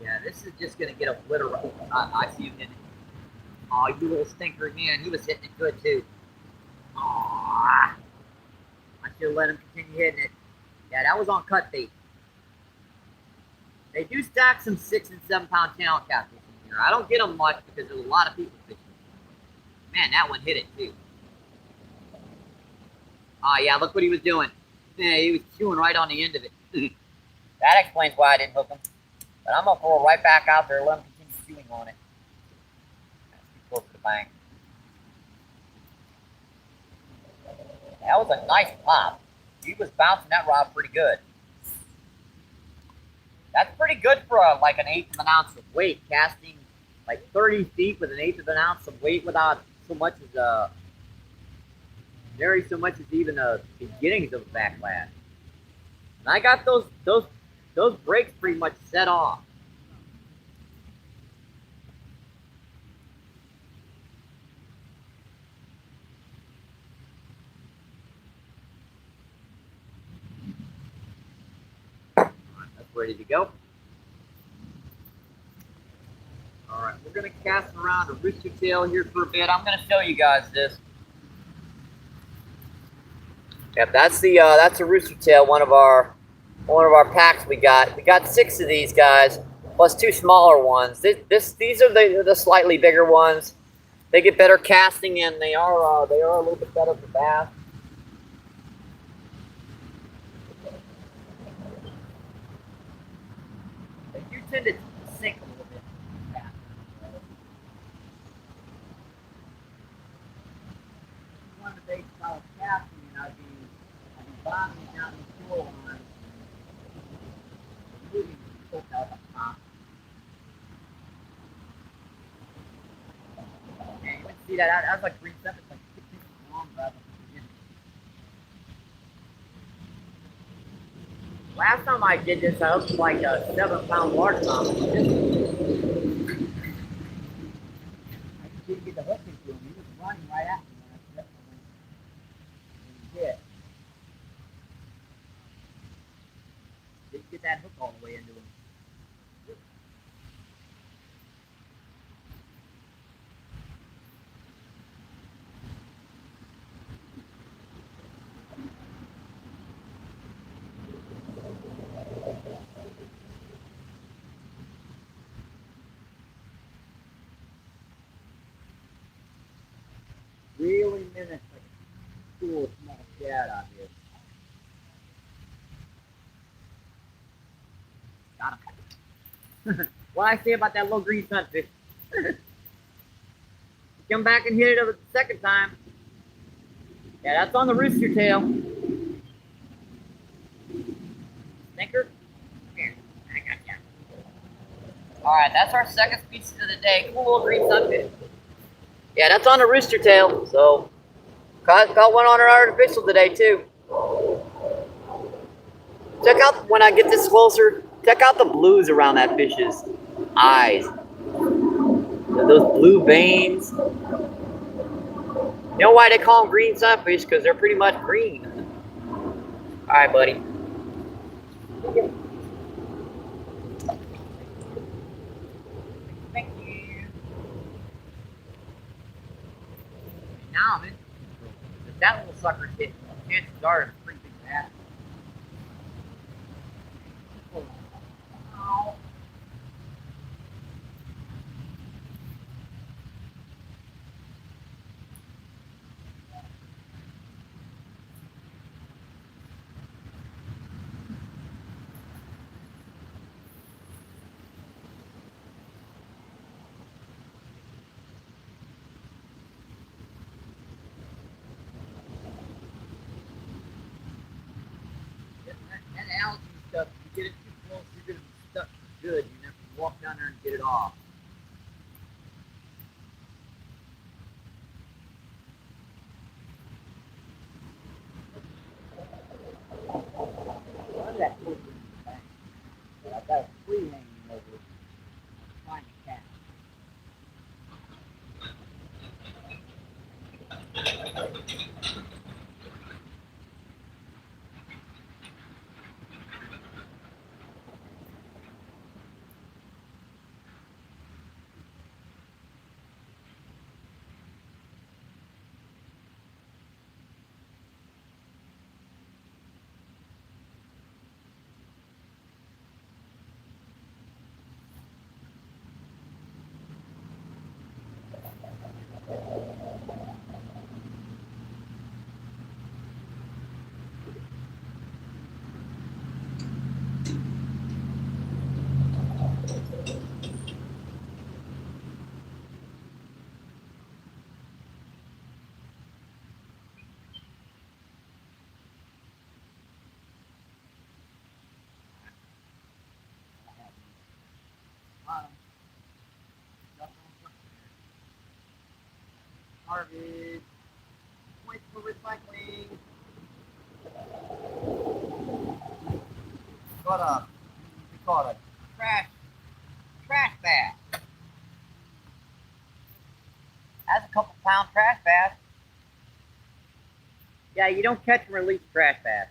Yeah, this is just going to get obliterated. I see you hitting it. Oh, you little stinker, man. He was hitting it good, too. Aw. I should have let him continue hitting it. Yeah, that was on cut bait. They do stack some 6 and 7 pound channel catfish in here. I don't get them much because there's a lot of people fishing. Man, that one hit it, too. Oh, yeah, look what he was doing. Yeah, he was chewing right on the end of it. That explains why I didn't hook him. But I'm going to throw it right back out there and let him continue chewing on it. That's too close to the bank. That was a nice pop. He was bouncing that rod pretty good. That's pretty good for like an 1/8 of an ounce of weight, casting like 30 feet with an 1/8 of an ounce of weight without so much as so much as even the beginnings of a backlash. And I got those brakes pretty much set off. That's ready to go. All right, we're going to cast around a rooster tail here for a bit. I'm going to show you guys this. Yep, that's a rooster tail. One of our packs we got. We got 6 of these guys, plus 2 smaller ones. These are the slightly bigger ones. They get better casting, and they are a little bit better for bass. They do tend to sink a little bit. bobbing down the shoreline, moving the hook out the top. And you can see that was like green stuff. It's like 6 inches long, rather than last time I did this, I was like a 7-pound largemouth. I just didn't get the hook into him. He was running right at me when he hit. Didn't get that hook all the way into him. Really mimics like a cool small shad out here. Got him. What I say about that little green sunfish? Come back and hit it the second time. Yeah, that's on the rooster tail. Stinker? Here, I got you. Alright, that's our second species of the day. Cool little green sunfish. Yeah, that's on the rooster tail. So, got one on our artificial today, too. Check out, when I get this closer, check out the blues around that fish's eyes. Those blue veins. You know why they call them green sunfish? Because they're pretty much green. Alright, buddy. Thank you. Now I'm in. If that little sucker's hit, chances are it's a pretty big bass. Oh. That algae stuff, if you get it too close, you're going to be stuck good. You have to walk down there and get it off. Look at that fish in the bank. But I've got a flea hanging over it. I'm trying to catch. Harvey, points for recycling. We call it a trash bass. That's a couple pound trash bass. Yeah, you don't catch and release trash bass.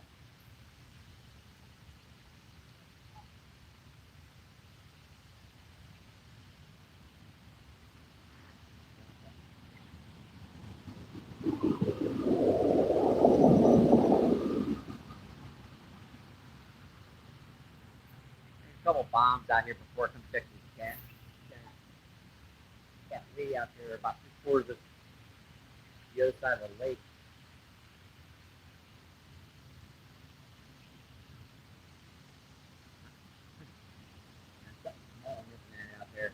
There's a couple bombs out here before it comes check these cats. Cat Lee out there about 3/4 of the other side of the lake. There's something small missing out there.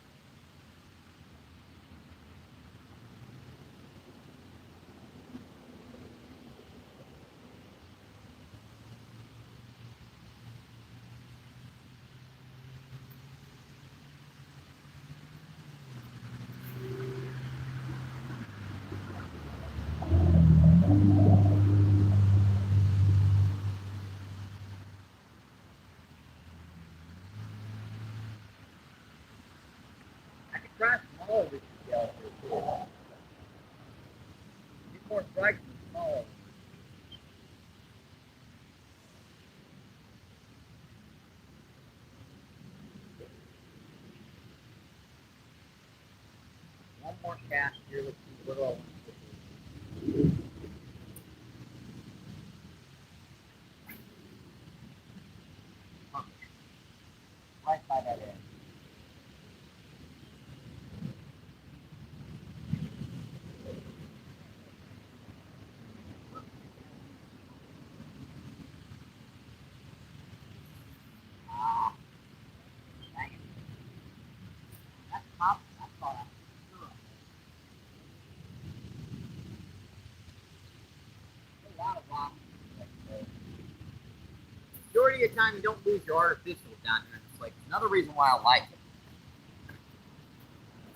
more strikes than small. One more cast here. Let's see what else. Right by that edge. Ah, dang it. That's top. That's all right. A lot of rocks. Majority of the time, you don't lose your artificial down here. It's like another reason why I like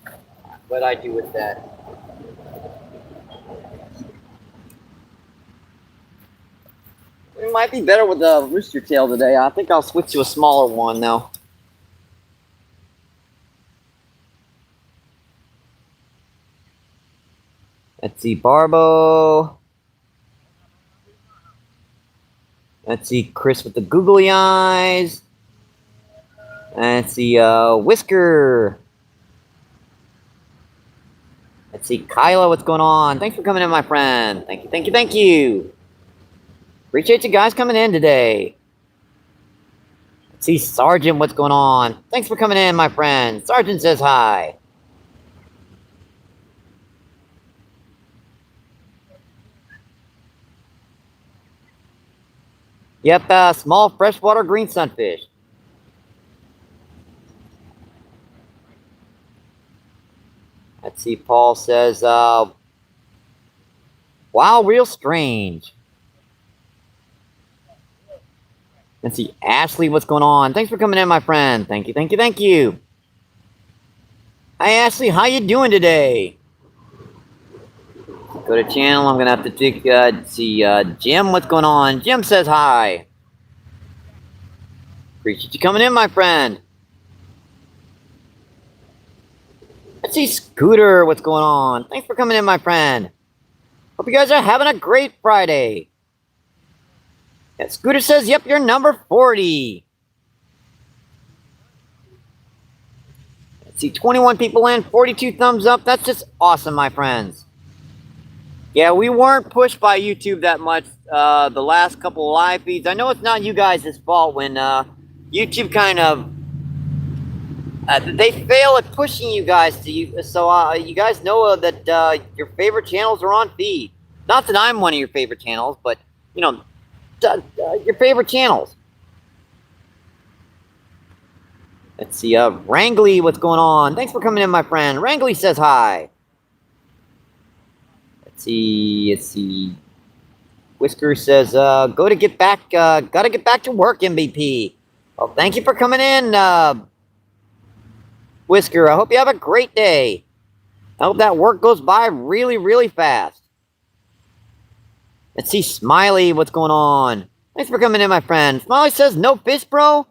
it. What I do with that. It might be better with a rooster tail today. I think I'll switch to a smaller one though. Let's see, Barbo. Let's see, Chris with the googly eyes. Let's see, Whisker. Let's see, Kyla, what's going on? Thanks for coming in, my friend. Thank you, thank you, thank you. Appreciate you guys coming in today. Let's see, Sergeant, what's going on? Thanks for coming in, my friend. Sergeant says hi. Yep, small freshwater green sunfish. Let's see, Paul says, wow, real strange. Let's see, Ashley, what's going on? Thanks for coming in, my friend. Thank you, thank you, thank you. Hi, Ashley, how you doing today? Go to channel, I'm gonna have to take, see, Jim, what's going on? Jim says hi. Appreciate you coming in, my friend. Let's see, Scooter, what's going on? Thanks for coming in, my friend. Hope you guys are having a great Friday. Yeah, Scooter says, yep, you're number 40. Let's see, 21 people in, 42 thumbs up. That's just awesome, my friends. Yeah, we weren't pushed by YouTube that much the last couple of live feeds. I know it's not you guys' fault when YouTube kind of they fail at pushing you guys to you. So you guys know that your favorite channels are on feed. Not that I'm one of your favorite channels, but you know, your favorite channels. Let's see, Wrangley, what's going on? Thanks for coming in, my friend. Wrangley says hi. Let's see. Whisker says, gotta get back to work, MVP. Well, thank you for coming in, Whisker. I hope you have a great day. I hope that work goes by really, really fast. Let's see, Smiley, what's going on? Thanks for coming in, my friend. Smiley says, no fish, bro?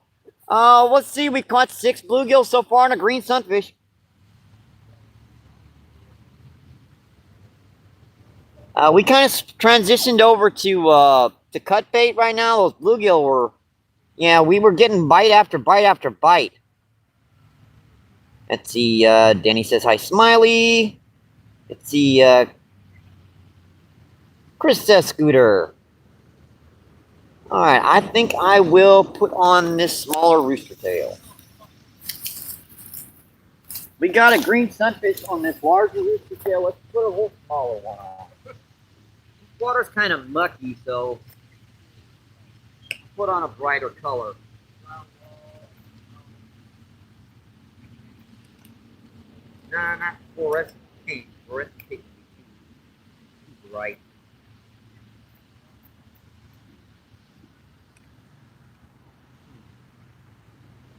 Let's see, we caught 6 bluegills so far on a green sunfish. We kind of transitioned over to cut bait right now. Those bluegill were, yeah, we were getting bite after bite after bite. Let's see, Danny says hi, Smiley. Let's see, Chris says Scooter. Alright, I think I will put on this smaller rooster tail. We got a green sunfish on this larger rooster tail. Let's put a whole smaller one on. This water's kind of mucky, so put on a brighter color. Nah, not fluorescent pink. Fluorescent pink would be too bright.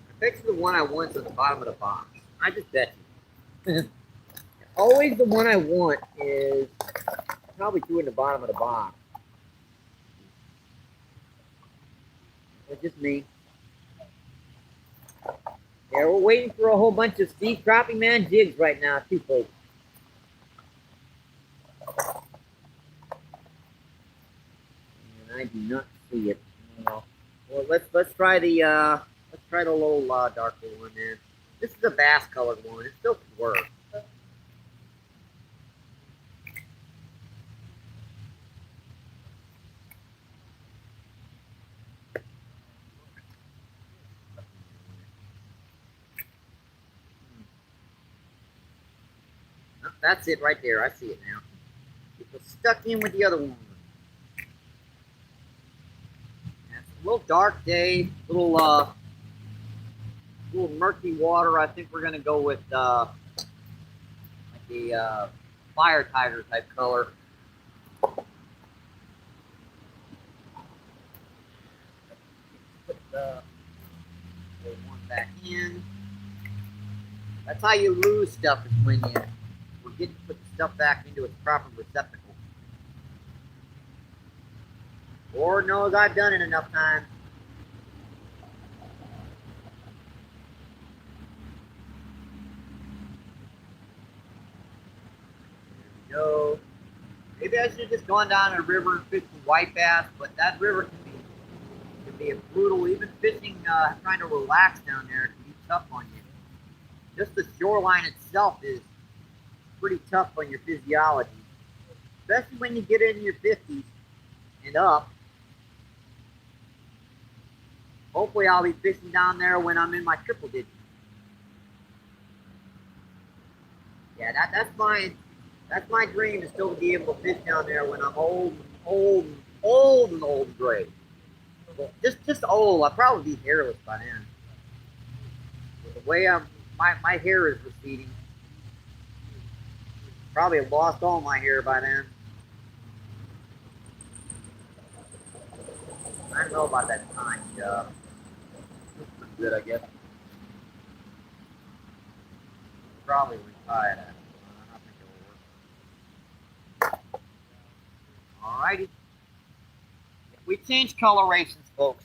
I bet you the one I want's at the bottom of the box. I just bet you. Always the one I want is probably two in the bottom of the box. It's just me. Yeah, we're waiting for a whole bunch of Steve Crappie Man jigs right now, too, folks. I do not see it. Well, let's try the little darker one there. This is a bass colored one. It still could work. Oh, that's it right there. I see it now. It was stuck in with the other one. Yeah, it's a little dark day, little murky water. I think we're gonna go with like the fire tiger type color. Put the one back in. That's how you lose stuff, is when you forget to put the stuff back into its proper receptacle. Lord knows I've done it enough times. There we go. Maybe I should have just gone down to the river and fished some white bass, but that river can be a brutal. Even fishing, trying to relax down there can be tough on you. Just the shoreline itself is pretty tough on your physiology, especially when you get in your 50s and up. Hopefully I'll be fishing down there when I'm in my triple digits. Yeah, that's my dream, is still to be able to fish down there when I'm old and gray. Just old. I'll probably be hairless by then. With the way my hair is receding, probably have lost all my hair by then. I don't know about that time stuff. Looks pretty good, I guess. Probably retired. I don't think it'll work. Alrighty. We changed colorations, folks.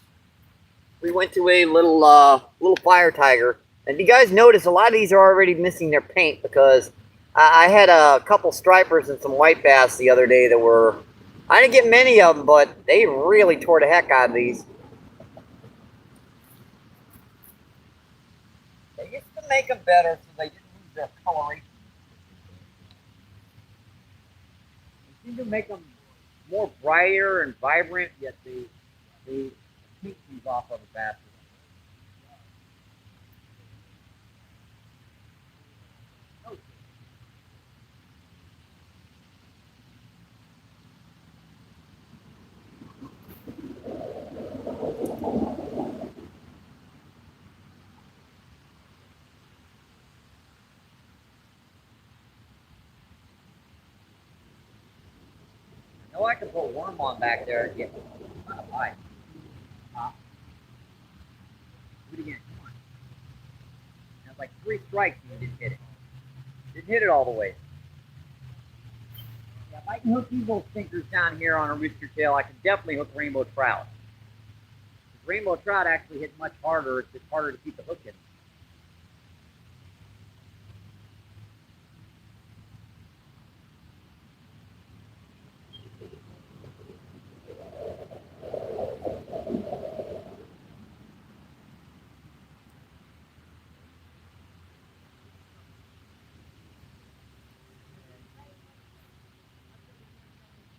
We went to a little fire tiger, and you guys notice a lot of these are already missing their paint, because I had a couple stripers and some white bass the other day that were. I didn't get many of them, but they really tore the heck out of these. They used to make them better so they didn't lose their coloration. They seem to make them more brighter and vibrant, yet they paint these off of the bass. I know I can put a worm on back there and get kind of high. Do it again. Come on. That's like 3 strikes and you didn't hit it. Didn't hit it all the way. Yeah, if I can hook these little stinkers down here on a rooster tail, I can definitely hook rainbow trout. Rainbow trout actually hit much harder. It's just harder to keep the hook in.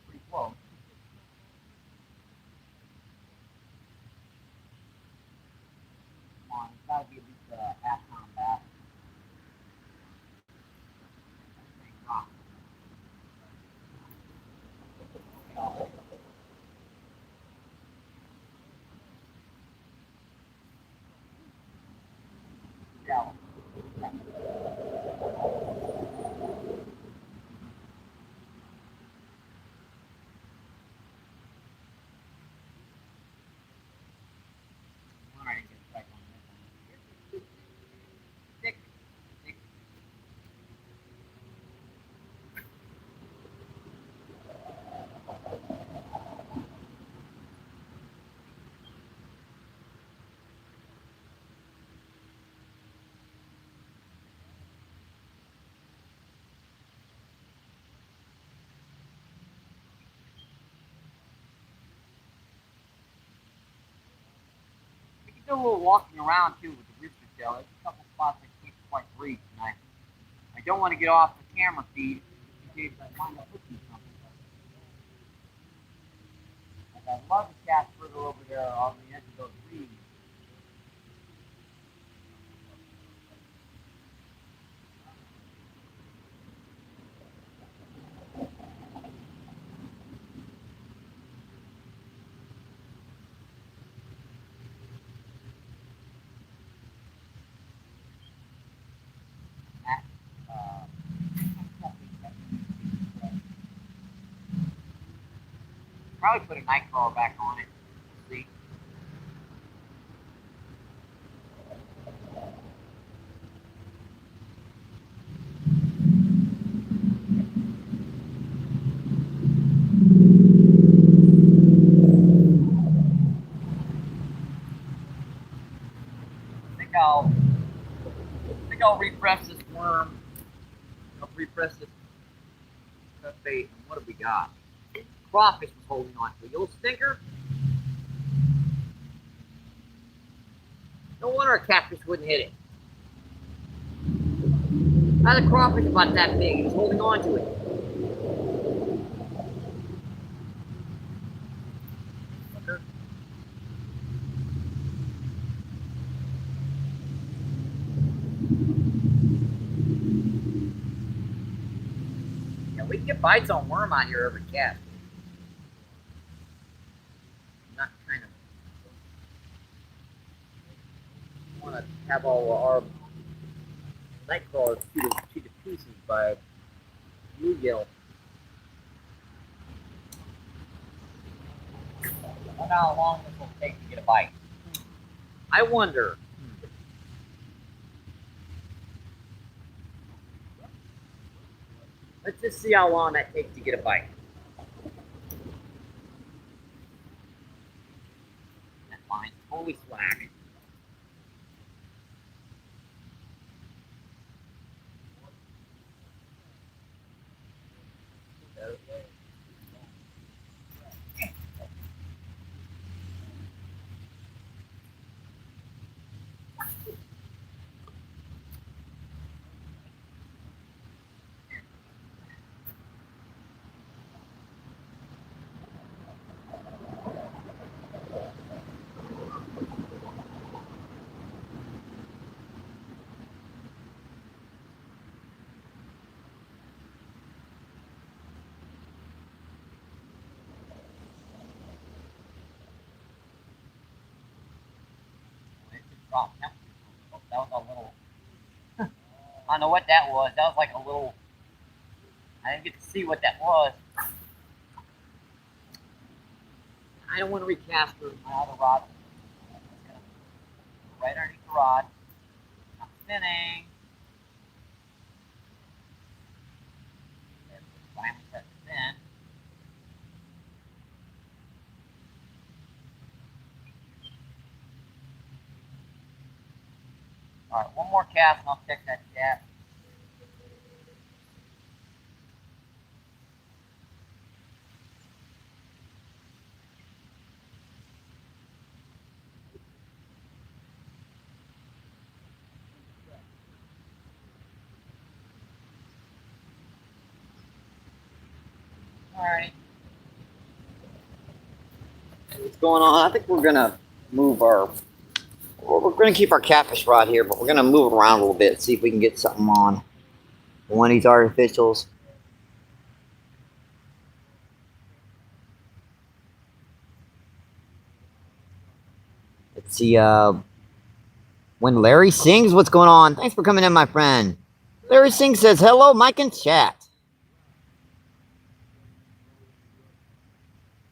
Pretty close. Come on, it's got to be at least a half-pound bass. Yeah. All right, get a strike on this one. do a little walking around too with the rooster tail. There's a couple spots I can't quite reach, and I don't want to get off the camera feed in case I wind up hooking something. But I love the cast further over there on the edge of those reeds. Probably put a night crawler back on it. See? I think I'll refresh this worm. I'll refresh this cut bait. And what have we got? Crawfish was holding on to it. You little stinker. No wonder a catfish wouldn't hit it. How's a crawfish about that big? He's holding on to it. Yeah, we can get bites on worm out here every cast. Not kind of want to have all our night crawlers shoot to pieces by bluegill. I wonder how long this will take to get a bite. I wonder. Let's just see how long that takes to get a bite. That line's totally slack. That was a little. I don't know what that was. That was like a little. I didn't get to see what that was. I don't want to recast my other rod. Right underneath the rod. Not spinning. Finally set to spin. Alright, one more cast and I'll check that cast. Alrighty. What's going on? I think we're gonna move our. We're gonna keep our catfish rod here, but we're gonna move it around a little bit, see if we can get something on one of these artificials. Let's see. When Larry Sings, what's going on? Thanks for coming in, my friend. Larry Sings says hello, Mike and chat.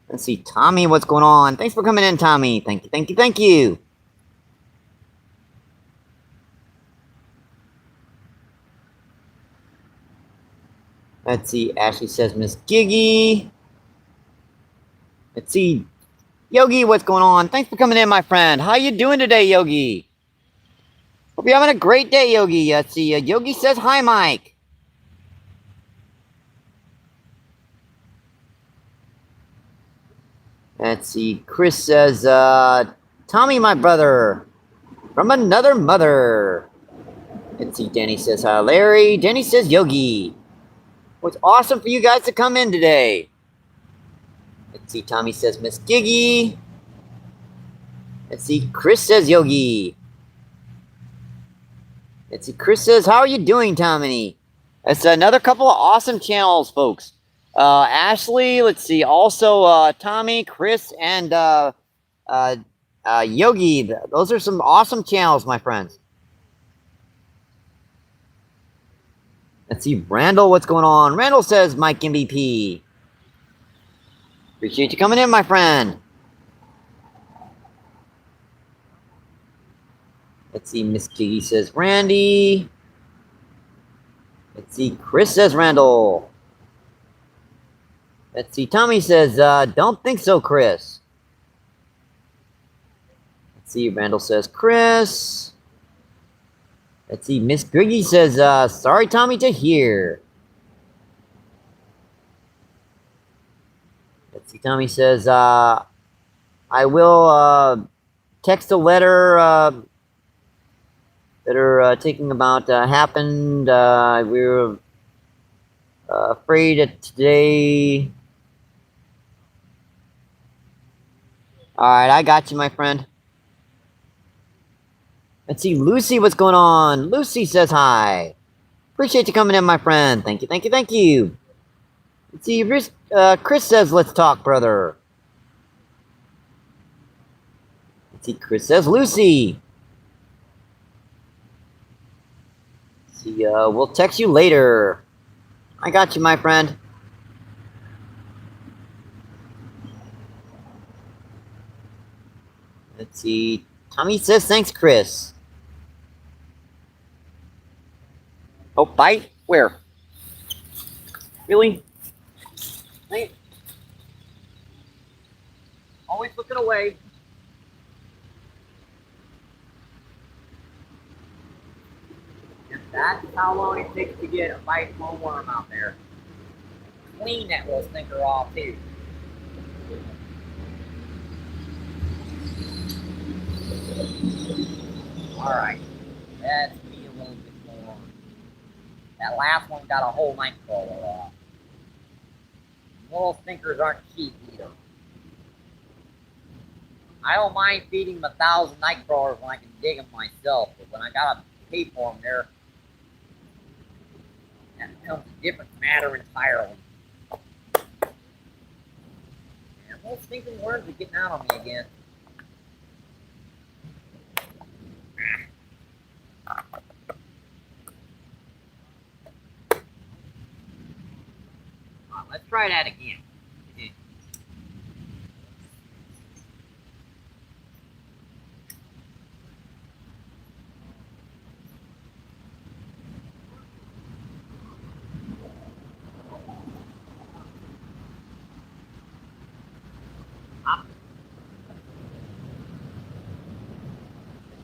Let's see, Tommy, what's going on? Thanks for coming in, Tommy. Thank you, thank you, thank you. Let's see, Ashley says Miss Giggy. Let's see, Yogi, what's going on? Thanks for coming in, my friend. How you doing today, Yogi? Hope you're having a great day, Yogi. Let's see, Yogi says hi, Mike. Let's see, Chris says, Tommy, my brother. from another mother. Let's see, Danny says hi, Larry. Danny says Yogi. Well, it's awesome for you guys to come in today. Let's see, Tommy says Miss Giggy. Let's see, Chris says Yogi. Let's see, Chris says, how are you doing, Tommy? That's another couple of awesome channels, folks. Ashley, let's see, also Tommy, Chris, and Yogi. Those are some awesome channels, my friends. Let's see, Randall, what's going on? Randall says, Mike MBP. Appreciate you coming in, my friend. Let's see, Miss Giggy says, Randy. Let's see, Chris says, Randall. Let's see, Tommy says, don't think so, Chris. Let's see, Randall says, Chris. Let's see, Miss Griggy says, sorry, Tommy, to hear. Let's see, Tommy says, I will text a letter that are taking about happened. We were afraid that today. All right, I got you, my friend. Let's see, Lucy, what's going on? Lucy says hi. Appreciate you coming in, my friend. Thank you, thank you, thank you. Let's see, Chris says, let's talk, brother. Let's see, Chris says, Lucy. Let's see, we'll text you later. I got you, my friend. Let's see, Tommy says, thanks, Chris. Oh, bite? Where? Really? Hey. Always looking away. And that's how long it takes to get a bite from a worm out there. Clean that little stinker off, too. Alright. Let's be a little bit more. That last one got a whole night crawler off. Little stinkers aren't cheap either. I don't mind feeding them 1,000 night crawlers when I can dig them myself, but when I gotta pay for them there, that becomes a different matter entirely. And those stinking worms are getting out on me again. Let's try that again.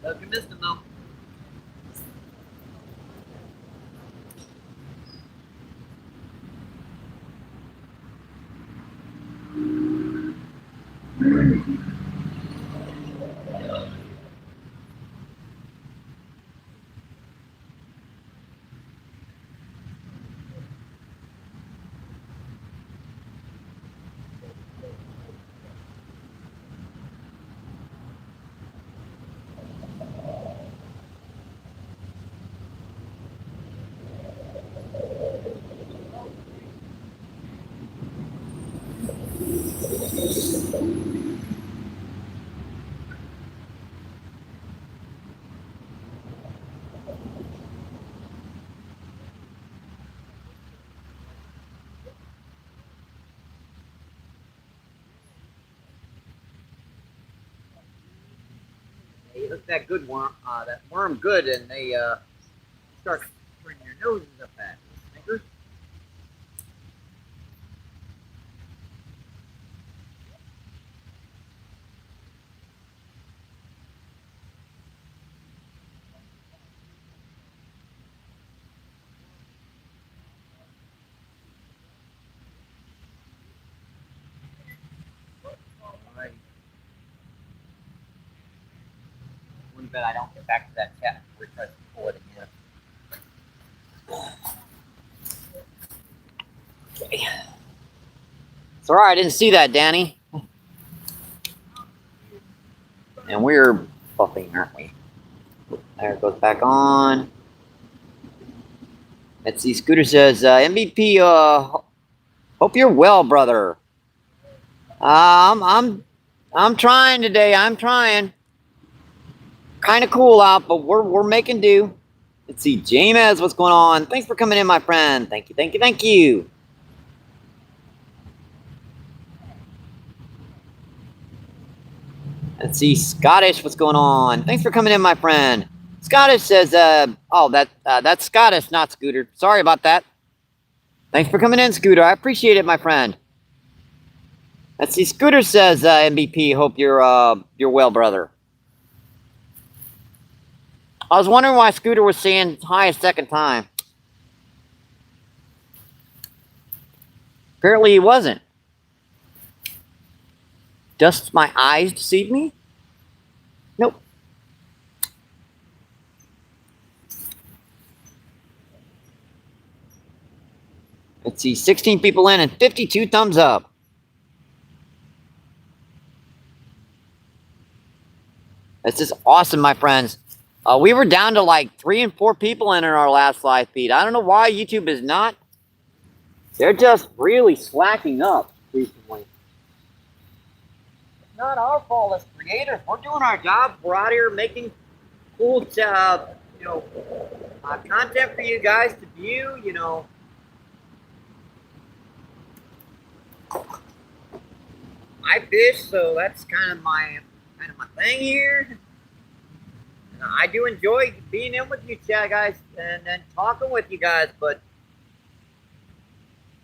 Look, you missed him though. They hook that good worm, that worm good, and they start bringing their noses up at stinkers. Alright. One bet I don't get back to that chat before he tries to pull it again. Okay. Sorry, I didn't see that, Danny. And we're buffing, aren't we? There it goes back on. Let's see. Scooter says, MVP. Hope you're well, brother. I'm trying today. I'm trying. Kind of cool out, but we're making do. Let's see. James, what's going on? Thanks for coming in, my friend. Thank you. Thank you. Thank you. Let's see. Scottish, what's going on? Thanks for coming in, my friend. Scottish says, oh, that's Scottish, not Scooter. Sorry about that. Thanks for coming in, Scooter. I appreciate it, my friend. Let's see. Scooter says, MVP, hope you're well, brother. I was wondering why Scooter was saying hi a second time. Apparently he wasn't. Does my eyes deceive me? Nope. Let's see, 16 people in and 52 thumbs up. This is awesome, my friends. We were down to like 3 and 4 people in our last live feed. I don't know why YouTube is not. They're just really slacking up recently. It's not our fault as creators. We're doing our job. We're out here making cool, content for you guys to view. I fish, so that's kind of my thing here. I do enjoy being in with you guys and talking with you guys, but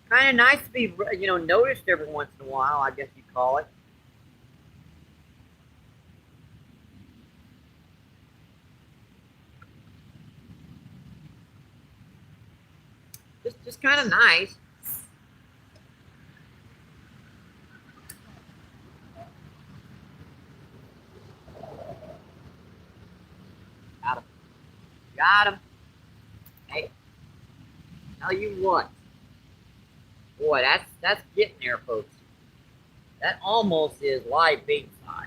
kind of nice to be noticed every once in a while, I guess you'd call it. Just kind of nice. Got him. Hey, tell you what. Boy, that's getting there, folks. That almost is live bait size.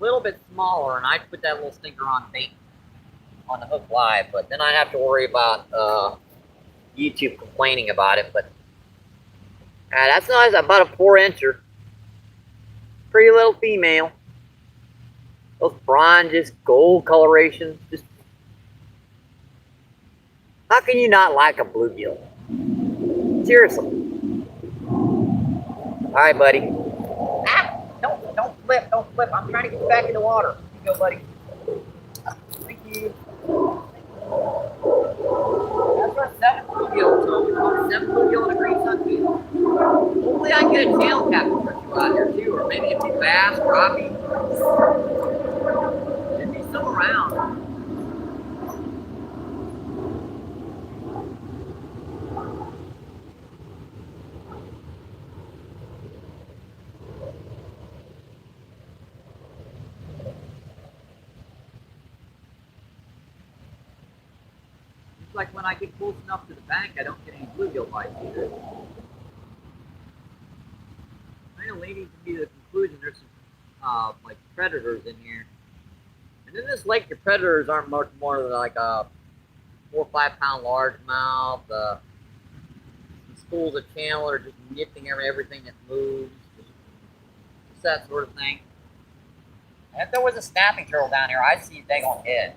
A little bit smaller, and I'd put that little stinker on bait on the hook live, but then I'd have to worry about YouTube complaining about it. But that's nice. About a 4-incher. Pretty little female. Those bronze, gold colorations. Just how can you not like a bluegill? Seriously. All right, buddy. Ah! Don't flip. Don't flip. I'm trying to get you back in the water. Here you go, buddy. Thank you. That's our 7th bluegill. So we call it 7th bluegill and a green sunfield. Hopefully, I can get a channel captain for you out here too, or maybe a few bass, crappie. There'd be some around. Like when I get close enough to the bank, I don't get any bluegill bites either. Kind of leading to me to the conclusion there's some like predators in here. And in this lake, the predators aren't much more than like a 4 or 5 pound largemouth. Some schools of channel are just nipping everything that moves. Just that sort of thing. And if there was a snapping turtle down here, I'd see a dang on head.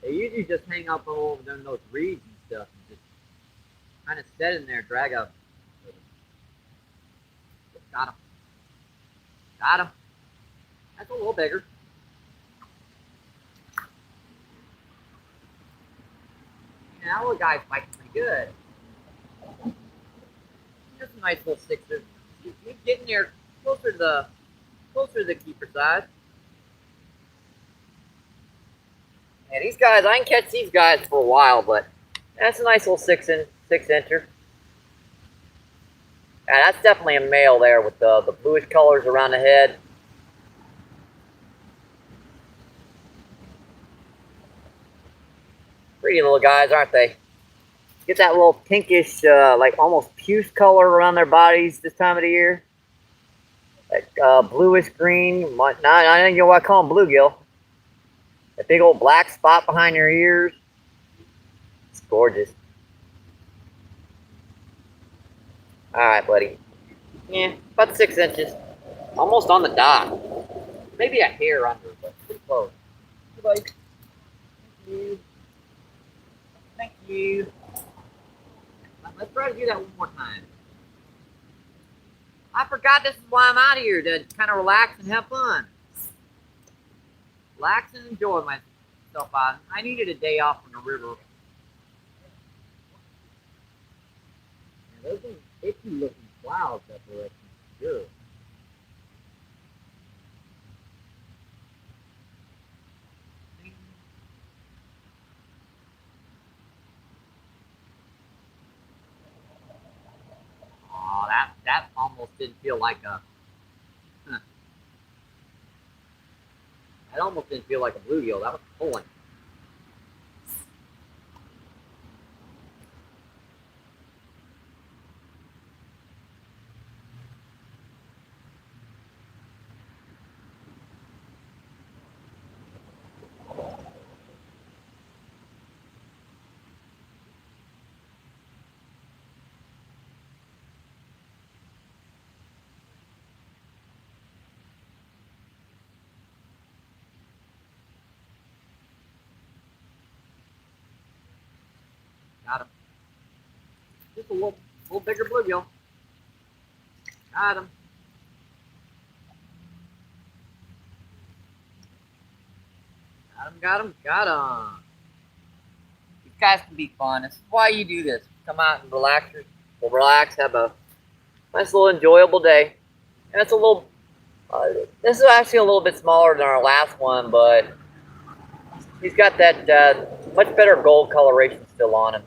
They usually just hang up over there in those reeds and stuff and just kind of sit in there, drag up. Got him. Got him. That's a little bigger. Yeah, that little guy's fighting pretty good. That's a nice little 6er. He's getting there closer to the keeper size. Yeah, these guys, I can catch these guys for a while, but that's a nice little 6-inch 6-incher. And that's definitely a male there with the bluish colors around the head. Pretty little guys, aren't they? Get that little pinkish, like almost puce color around their bodies this time of the year. Like bluish green. I don't know what I call them, bluegill. A big old black spot behind their ears. It's gorgeous. Alright, buddy. Yeah, about 6 inches. Almost on the dot. Maybe a hair under, but pretty close. Hey, buddy. Thank you. Thank you. Let's try to do that one more time. I forgot this is why I'm out here, to kind of relax and have fun. Relax and enjoy myself out. I needed a day off from the river. Yeah, those are itchy looking clouds up there. Sure. Oh, that almost didn't feel like a. That almost didn't feel like a bluegill. That was pulling. Got him. Just a little bigger bluegill. Got him. Got him. These guys can be fun. This is why you do this. Come out and relax, have a nice little enjoyable day. And it's a little, this is actually a little bit smaller than our last one, but he's got that much better gold coloration still on him.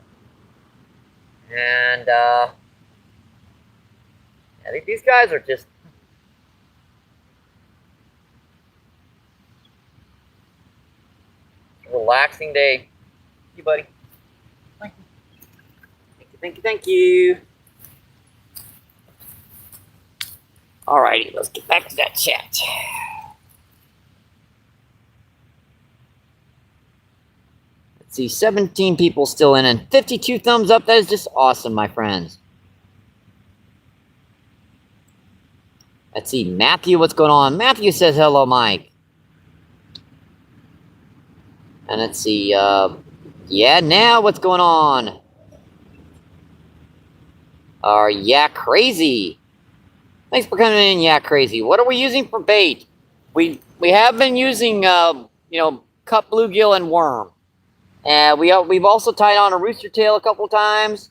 And I think these guys are just a relaxing day. Thank you, buddy. Thank you. Thank you. Alrighty, let's get back to that chat. Let's see, 17 people still in and 52 thumbs up. That is just awesome, my friends. Let's see, Matthew, what's going on? Matthew says hello, Mike. And let's see, yeah, now what's going on? Yeah, crazy. Thanks for coming in, yeah, crazy. What are we using for bait? We have been using, cut bluegill and worm. And we've also tied on a rooster tail a couple times.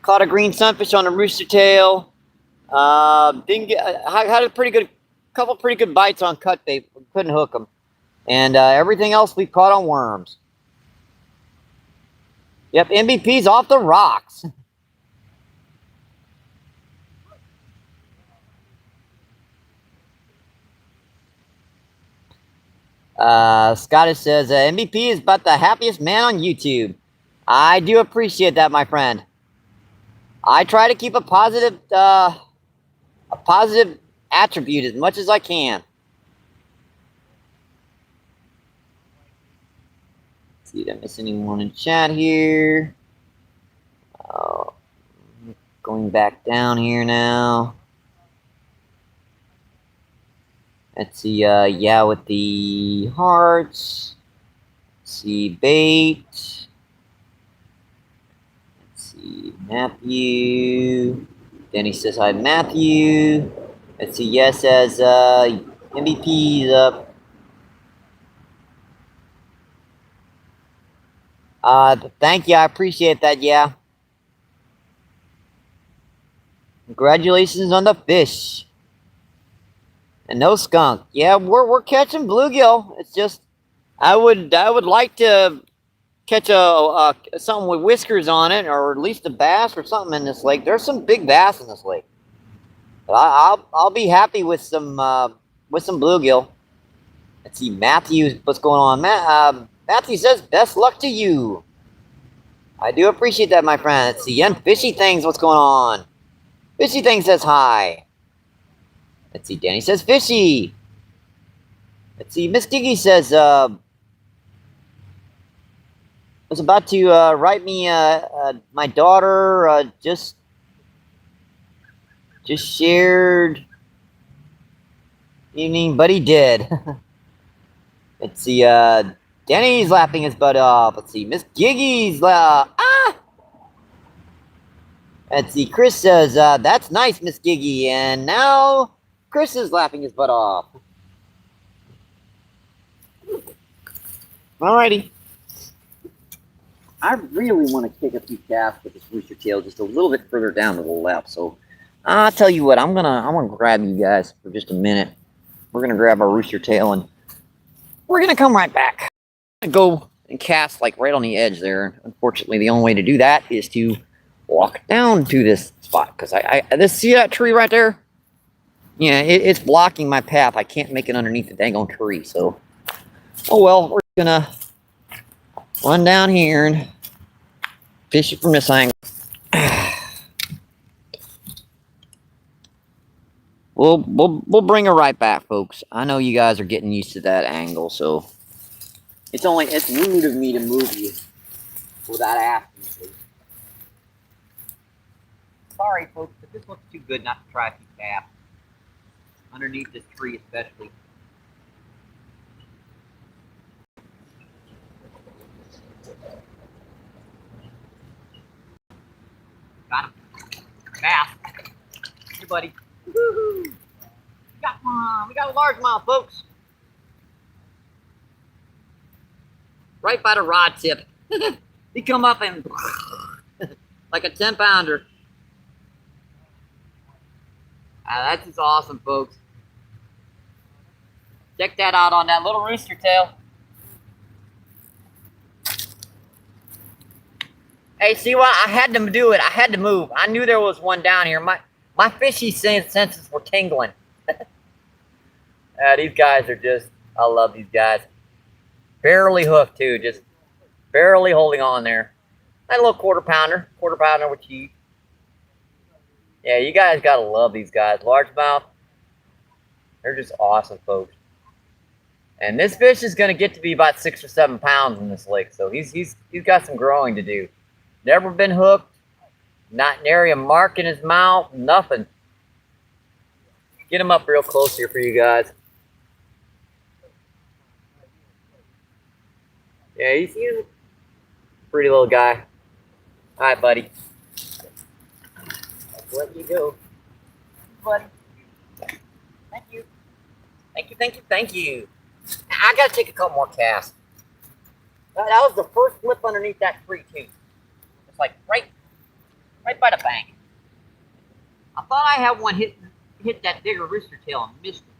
Caught a green sunfish on a rooster tail. Didn't get, had a couple pretty good bites on cut bait. We couldn't hook them. And everything else we caught on worms. Yep, MBP's off the rocks. Scottish says, MVP is about the happiest man on YouTube. I do appreciate that, my friend. I try to keep a positive attribute as much as I can. Let's see, did I miss anyone in chat here? Going back down here now. Let's see, yeah, with the hearts. Let's see, bait. Let's see, Matthew. Danny says hi, Matthew. Let's see, yes, says MVP is up. Thank you, I appreciate that, yeah. Congratulations on the fish. And no skunk. Yeah, we're catching bluegill. It's just I would like to catch a something with whiskers on it, or at least a bass or something in this lake. There's some big bass in this lake. But I'll be happy with some bluegill. Let's see, Matthew, what's going on? Matthew says, best luck to you. I do appreciate that, my friend. Let's see, and Fishy Things, what's going on? Fishy Things says hi. Let's see, Danny says fishy. Let's see, Miss Giggy says, was about to write me, my daughter just shared evening, but he did. Let's see, Danny's laughing his butt off. Let's see, Miss Giggy's Let's see, Chris says, that's nice, Miss Giggy. And now Chris is laughing his butt off. Alrighty. I really want to take a few casts with this rooster tail just a little bit further down to the left. So I'll tell you what, I'm gonna grab you guys for just a minute. We're gonna grab our rooster tail and we're gonna come right back. I'm gonna go and cast like right on the edge there. Unfortunately, the only way to do that is to walk down to this spot, because see that tree right there? Yeah, it's blocking my path. I can't make it underneath the dang on tree. So, oh well, we're gonna run down here and fish it from this angle. We'll bring her right back, folks. I know you guys are getting used to that angle, so it's rude of me to move you without asking. Sorry, folks, but this looks too good not to try a few casts underneath this tree, especially. Got him. Bass. Hey, buddy. Woohoo! Got one. We got a largemouth, folks. Right by the rod tip. He come up and like a 10-pounder. That's just awesome, folks. Check that out on that little rooster tail. Hey, see what? I had to do it. I had to move. I knew there was one down here. My fishy senses were tingling. These guys are just, I love these guys. Barely hooked too, just barely holding on there. That little quarter pounder with cheese. Yeah, you guys gotta love these guys. Largemouth, they're just awesome, folks. And this fish is gonna get to be about 6 or 7 pounds in this lake, so he's got some growing to do. Never been hooked, not nary a mark in his mouth, nothing. Get him up real close here for you guys. Yeah, he's a pretty little guy. All right, buddy. Let's let you go, buddy. Thank you. Thank you, thank you, thank you. I gotta take a couple more casts. That was the first flip underneath that tree too. It's like right by the bank. I thought I had one hit that bigger rooster tail and missed it.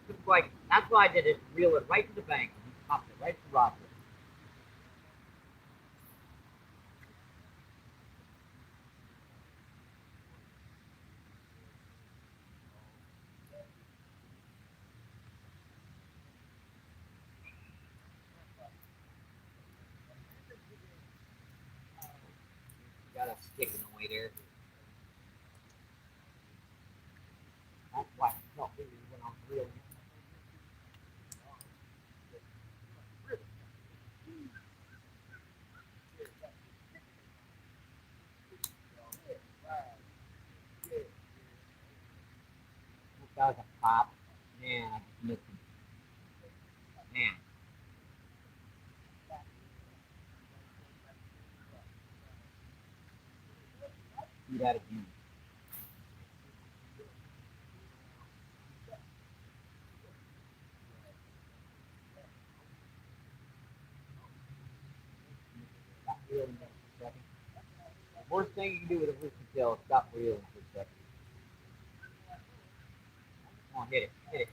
Looks like that's why I did it. Reel it right to the bank. And popped it right to the rock. Got a stick in the way there. That's why I felt it when I'm reeling. That was a pop. Man, I just missed him. Man. Do that again. Stop reeling for a second. The worst thing you can do with a rooster tail is stop reeling for a second. Come on, hit it. Hit it.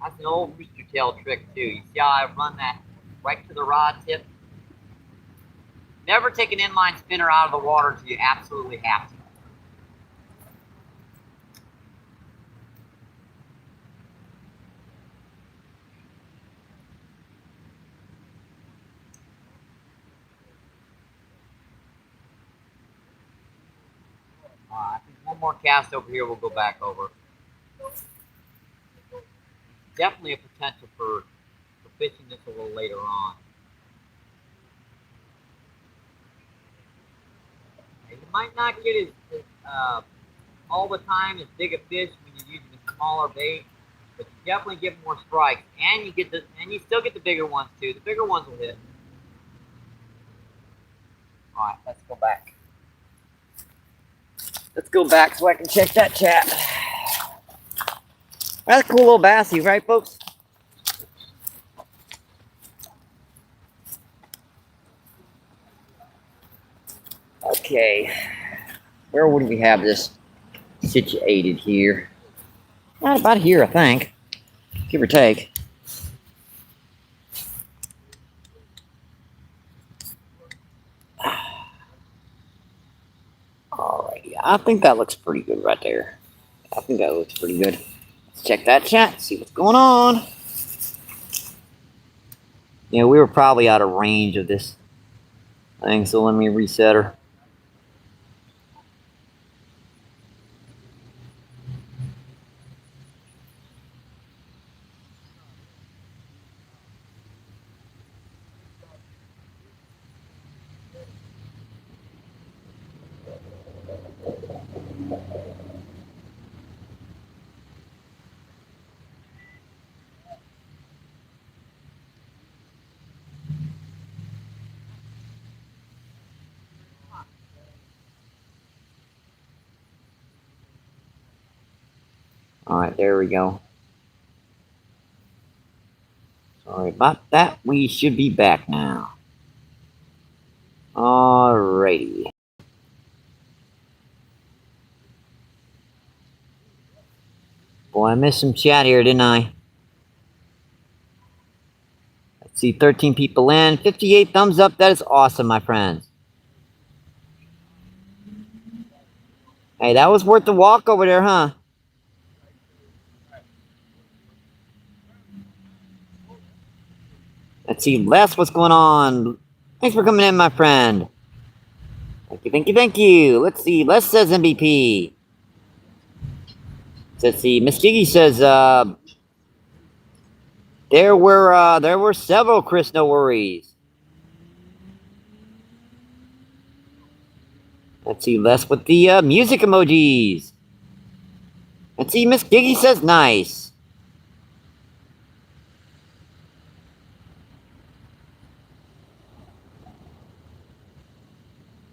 That's an old rooster tail trick too. You see how I run that right to the rod tip? Never take an inline spinner out of the water until you absolutely have to. I think one more cast over here, we'll go back over. Definitely a potential for fishing this a little later on. And you might not get all the time as big a fish when you're using a smaller bait, but you definitely get more strikes, and you still get the bigger ones too. The bigger ones will hit. All right, let's go back. Let's go back so I can check that chat. That's a cool little bassy, right, folks? Okay, where would we have this situated here? Not about here, I think, give or take. Alrighty, I think that looks pretty good right there. I think that looks pretty good. Let's check that chat, see what's going on. Yeah, we were probably out of range of this thing, so let me reset her. Alright, there we go. Sorry about that. We should be back now. Alrighty. Boy, I missed some chat here, didn't I? Let's see, 13 people in. 58 thumbs up. That is awesome, my friends. Hey, that was worth the walk over there, huh? Let's see, Les, what's going on? Thanks for coming in, my friend. Thank you, thank you, thank you. Let's see, Les says MBP. Let's see, Miss Giggy says, there were several, Chris, no worries. Let's see, Les with the music emojis. Let's see, Miss Giggy says nice.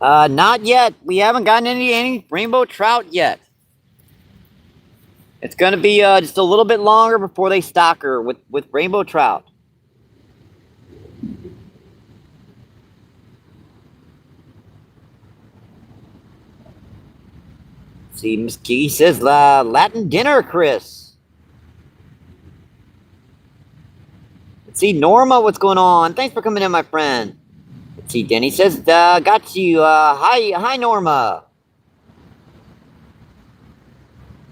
Not yet. We haven't gotten any rainbow trout yet. It's gonna be just a little bit longer before they stock her with rainbow trout. See, Miss Giggy says Latin dinner, Chris. Let's see, Norma, what's going on? Thanks for coming in, my friend. Let's see, Denny says, got you. Hi, Norma.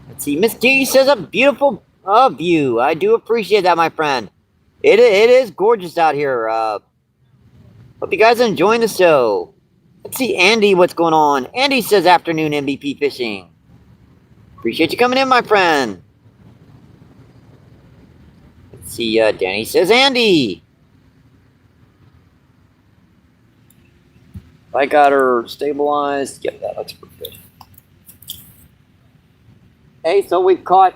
Let's see, Miss G says a beautiful view. I do appreciate that, my friend. It is gorgeous out here. Hope you guys are enjoying the show. Let's see, Andy, what's going on? Andy says afternoon MBP fishing. Appreciate you coming in, my friend. Let's see, Danny says Andy. I got her stabilized. Yep, that looks pretty good. Hey, so we've caught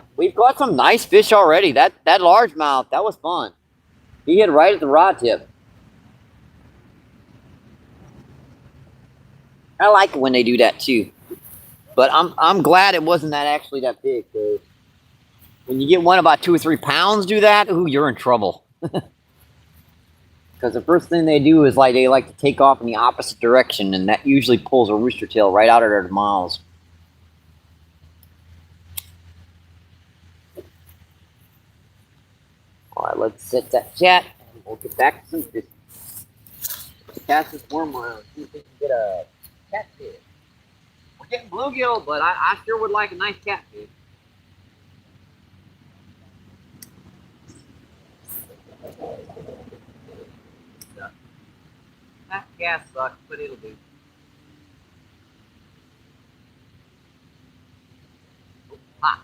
some nice fish already. That largemouth, that was fun. He hit right at the rod tip. I like it when they do that too. But I'm glad it wasn't actually that big. Cause when you get one about 2 or 3 pounds do that, ooh, you're in trouble. Because the first thing they do is they like to take off in the opposite direction, and that usually pulls a rooster tail right out of their mouths. All right, let's set that chat, and we'll get back to some fishing. Cast this worm around, see if we can get a catfish. We're getting bluegill, but I sure would like a nice catfish. That gas sucks, but it'll do. Oh, hot.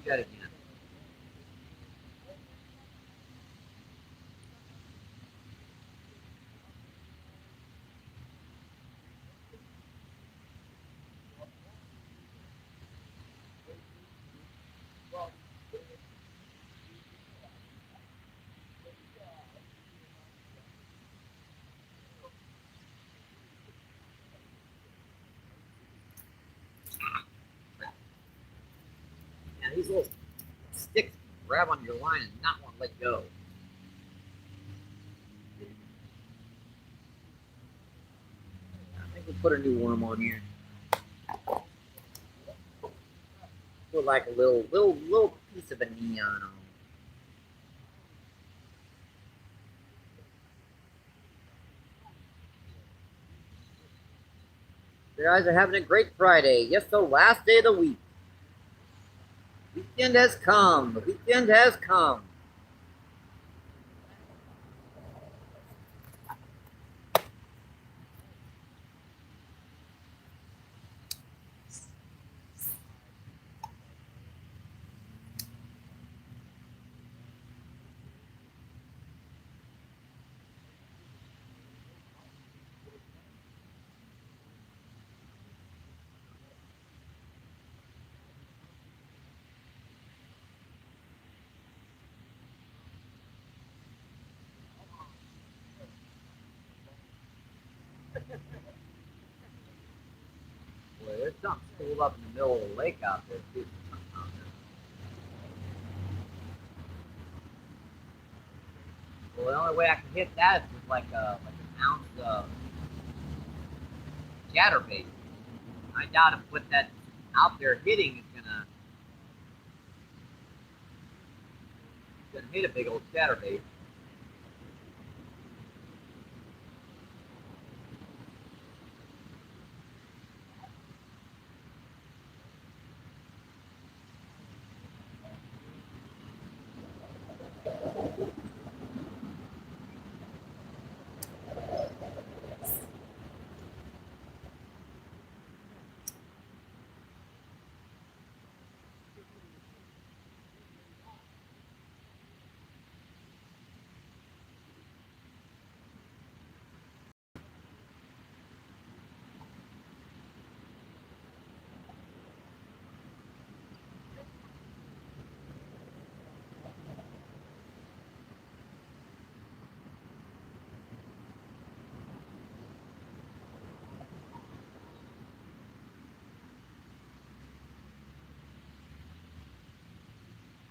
Do that again. Yeah, these little sticks grab on your line and not want to let go. I think we'll put a new worm on here. Put like a little piece of a neon on. You guys are having a great Friday. Yes, the last day of the week. The weekend has come. The weekend has come. Boy, there's something schooled up in the middle of the lake out there, too. Well, the only way I can hit that is with like an ounce of chatterbait. I doubt if with that out there hitting is gonna hit a big old chatterbait.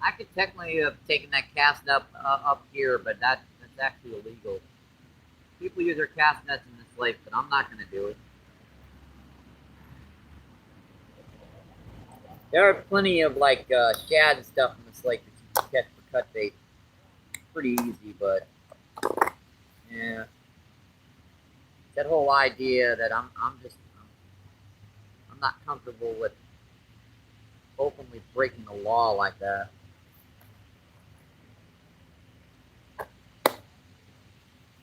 I could technically have taken that cast up here, but that's actually illegal. People use their cast nets in this lake, but I'm not going to do it. There are plenty of shad and stuff in this lake that you can catch for cut bait. Pretty easy, but yeah, that whole idea that I'm not comfortable with openly breaking the law like that.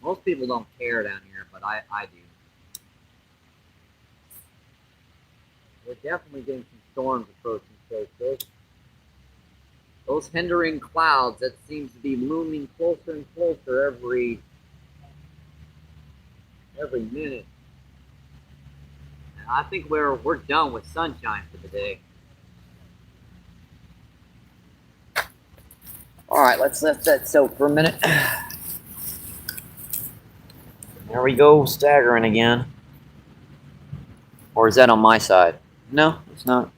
Most people don't care down here, but I do. We're definitely getting some storms approaching, so those hindering clouds that seems to be looming closer and closer every minute. And I think we're done with sunshine for the day. All right, let's let that soak for a minute. There we go, staggering again. Or is that on my side? No, it's not.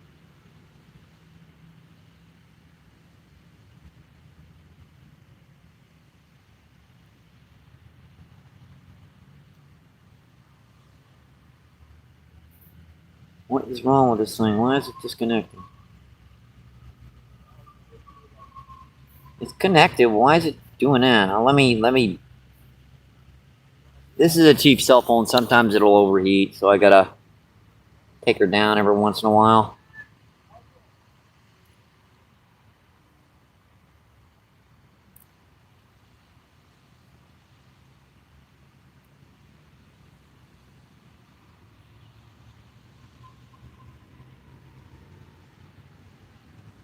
What is wrong with this thing? Why is it disconnecting? It's connected. Why is it doing that? Now, let me. This is a cheap cell phone. Sometimes it'll overheat, so I gotta take her down every once in a while.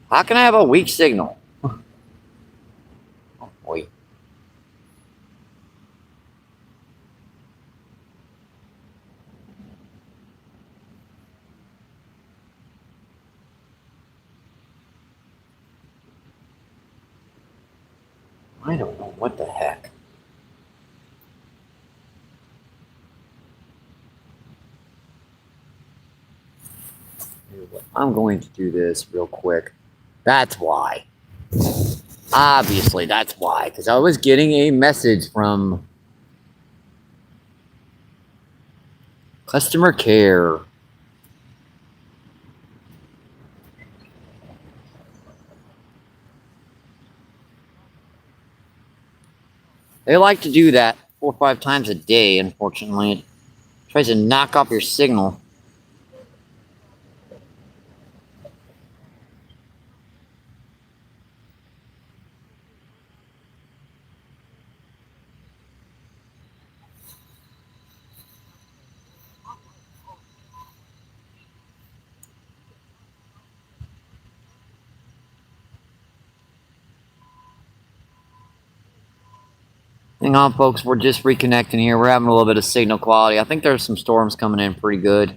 How can I have a weak signal? Oh, boy. I don't know what the heck. I'm going to do this real quick. That's why. Obviously, that's why. Because I was getting a message from customer care. They like to do that 4 or 5 times a day, unfortunately. It tries to knock off your signal. Hang on, folks. We're just reconnecting here. We're having a little bit of signal quality. I think there's some storms coming in pretty good.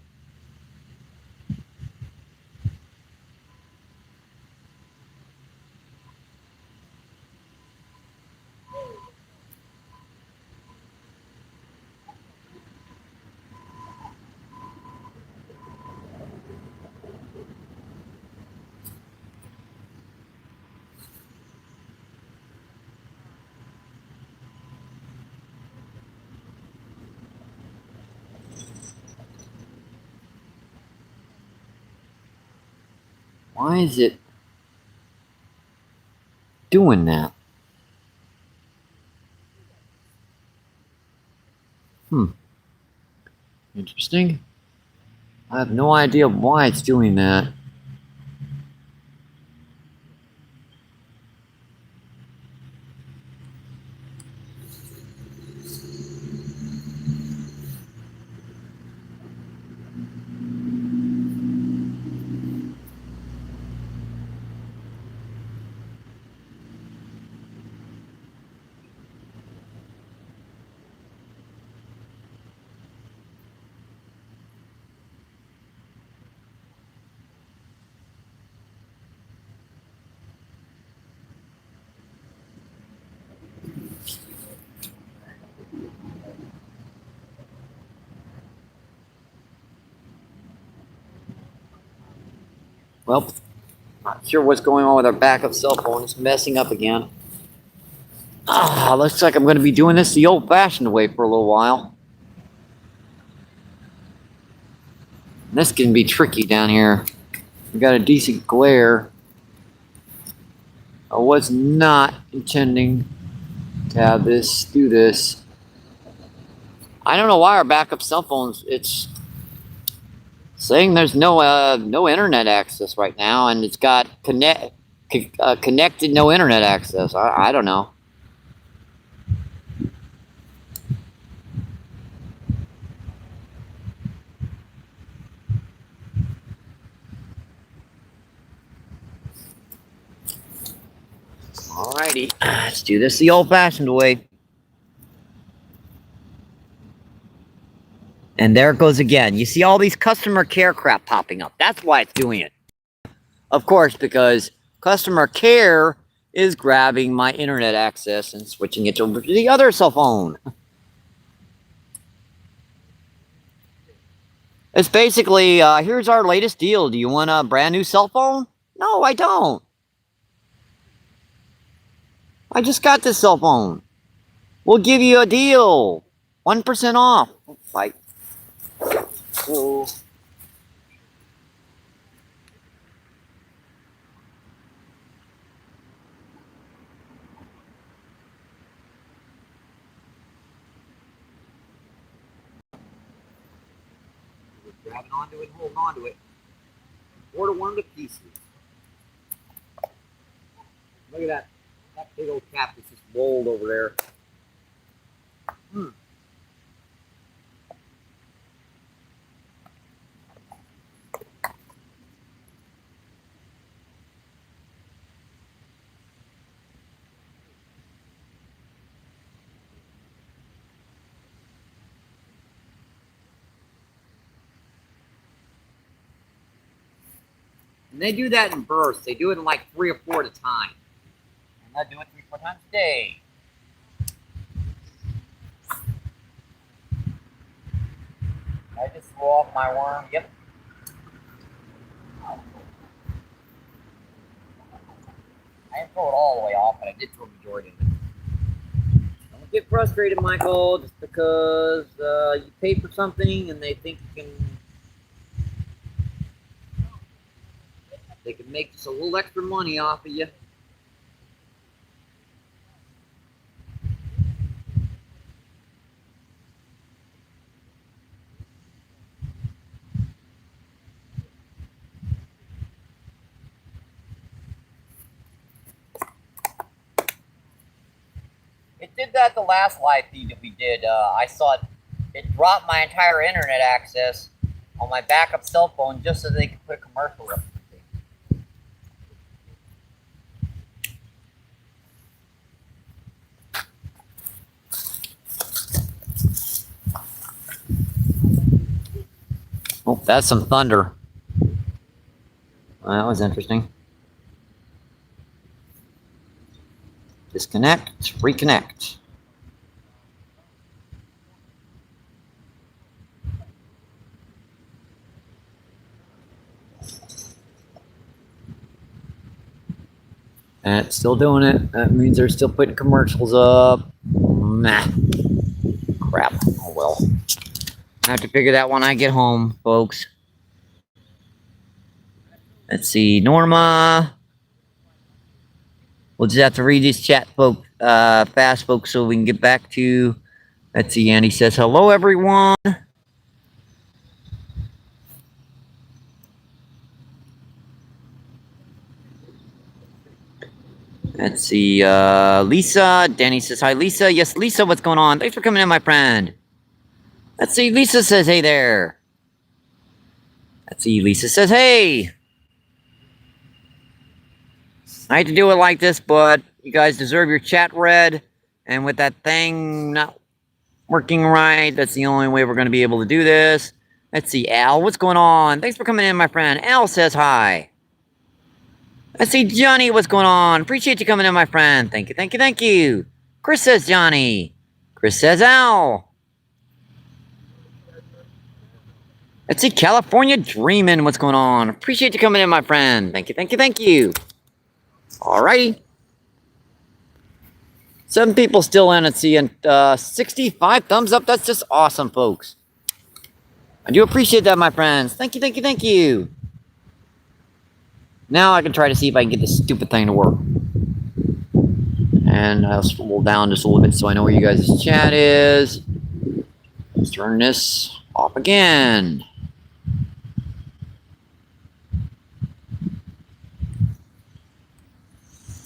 Why is it doing that? Interesting. I have no idea why it's doing that. Well, not sure what's going on with our backup cell phone. It's messing up again. Looks like I'm going to be doing this the old-fashioned way for a little while. This can be tricky down here. We got a decent glare. I was not intending to have this do this. I don't know why our backup cell phones, it's saying there's no internet access right now, and it's got connected no internet access. I don't know. Alrighty, let's do this the old-fashioned way. And there it goes again. You see all these customer care crap popping up. That's why it's doing it. Of course, because customer care is grabbing my internet access and switching it over to the other cell phone. It's basically, here's our latest deal. Do you want a brand new cell phone? No, I don't. I just got this cell phone. We'll give you a deal. 1% off. Like, oh. Grabbing onto it and holding onto it. 4-1 to pieces. Look at that. That big old cap is just rolled over there. And they do that in bursts. They do it in like 3 or 4 at a time. And they'll do it 3 or 4 times a day. I just threw off my worm. Yep. I didn't throw it all the way off, but I did throw a majority of it. Don't get frustrated, Michael, just because you pay for something and they think you can. They can make just a little extra money off of you. It did that the last live feed that we did. I saw it dropped my entire internet access on my backup cell phone just so they could put a commercial up. Oh, that's some thunder. Well, that was interesting. Disconnect, reconnect. And it's still doing it. That means they're still putting commercials up. Nah. Crap. Oh well. I have to figure that when I get home, folks. Let's see. Norma. We'll just have to read this chat, folks, fast, folks, so we can get back to. Let's see. Andy says, hello, everyone. Let's see. Lisa. Danny says, hi, Lisa. Yes, Lisa, what's going on? Thanks for coming in, my friend. Let's see. Lisa says, hey there. Let's see. Lisa says, hey. I hate to do it like this, but you guys deserve your chat read. And with that thing not working right, that's the only way we're going to be able to do this. Let's see, Al, what's going on? Thanks for coming in, my friend. Al says hi. Let's see, Johnny, what's going on? Appreciate you coming in, my friend. Thank you, thank you, thank you. Chris says Johnny. Chris says Al. Let's see, California Dreamin', what's going on? Appreciate you coming in, my friend. Thank you, thank you, thank you. Alrighty. 7 people still in. Let's see, and 65 thumbs up. That's just awesome, folks. I do appreciate that, my friends. Thank you, thank you, thank you. Now I can try to see if I can get this stupid thing to work. And I'll scroll down just a little bit so I know where you guys' chat is. Let's turn this off again.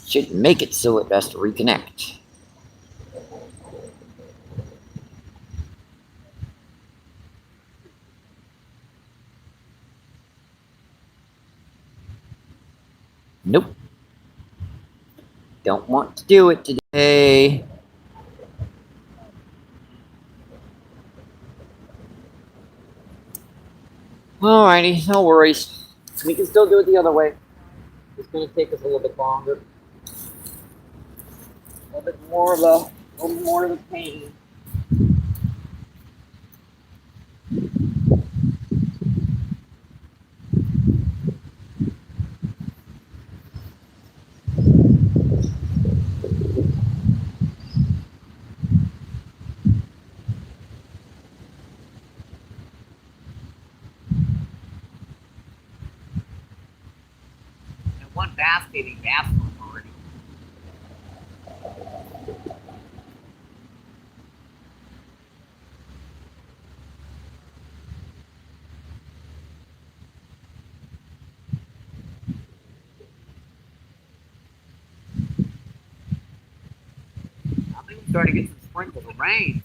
Should make it so it has to reconnect. Nope. Don't want to do it today. Alrighty, no worries. We can still do it the other way. It's going to take us a little bit longer. little bit more of a pain. And one bass getting gas from already. I think we're starting to get some sprinkles of rain.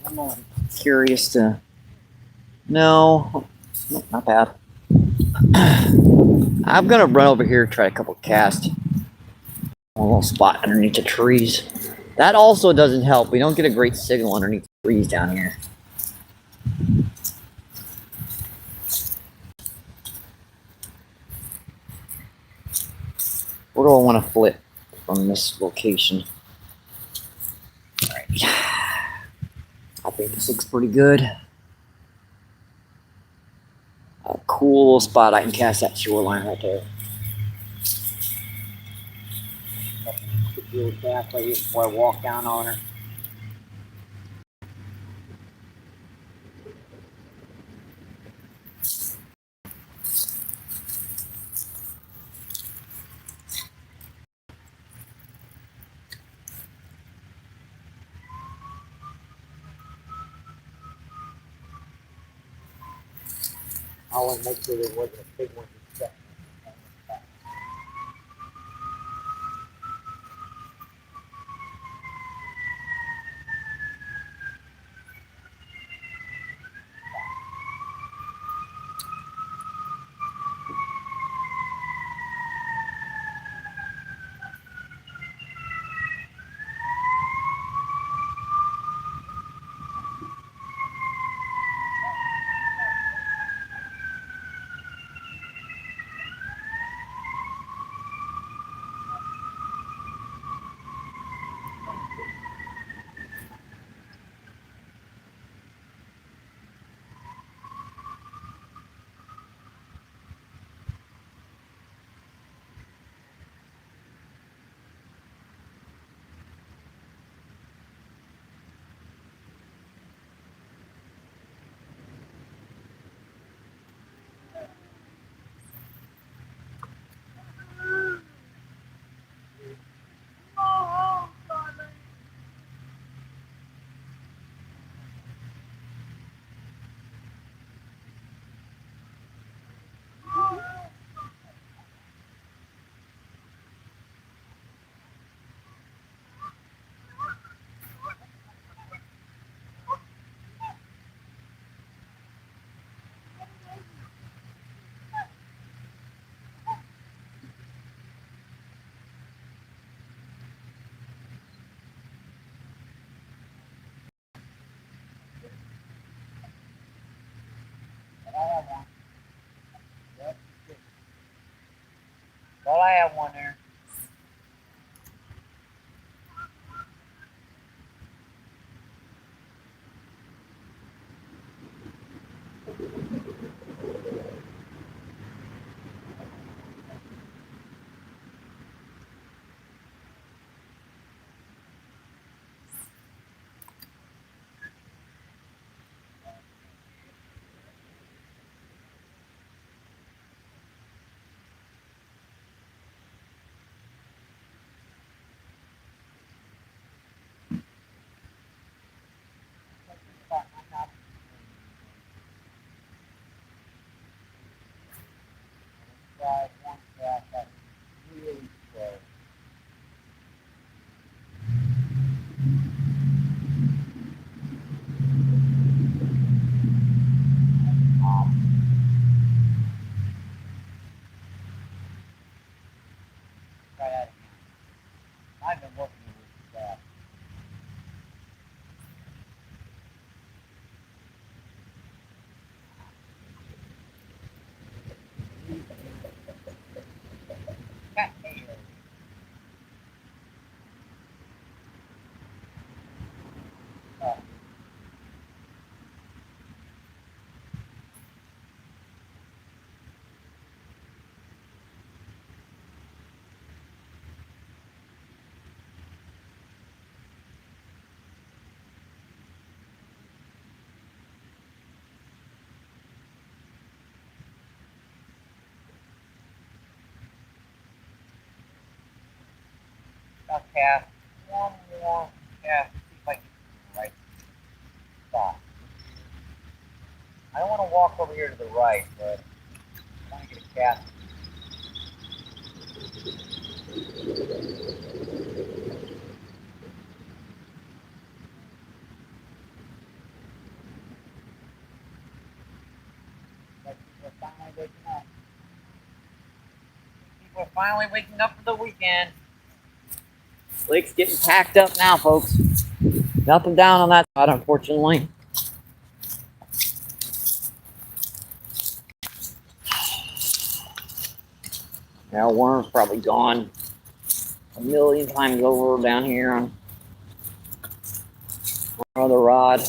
I'm curious to. No, not bad. I'm gonna run over here and try a couple casts. A little spot underneath the trees. That also doesn't help. We don't get a great signal underneath the trees down here. Where do I want to flip from this location? All right. I think this looks pretty good. A cool spot I can cast that shoreline right there. Real fast right here before I walk down on her. I want to make sure there wasn't a big one. Well, I have one there. I'll cast one more cast. See if I can get the right spot. I don't want to walk over here to the right, but I want to get a cast. People are finally waking up. People are finally waking up for the weekend. Lake's getting packed up now, folks. Nothing down on that side, unfortunately. Now worm's probably gone a million times over down here on another rod.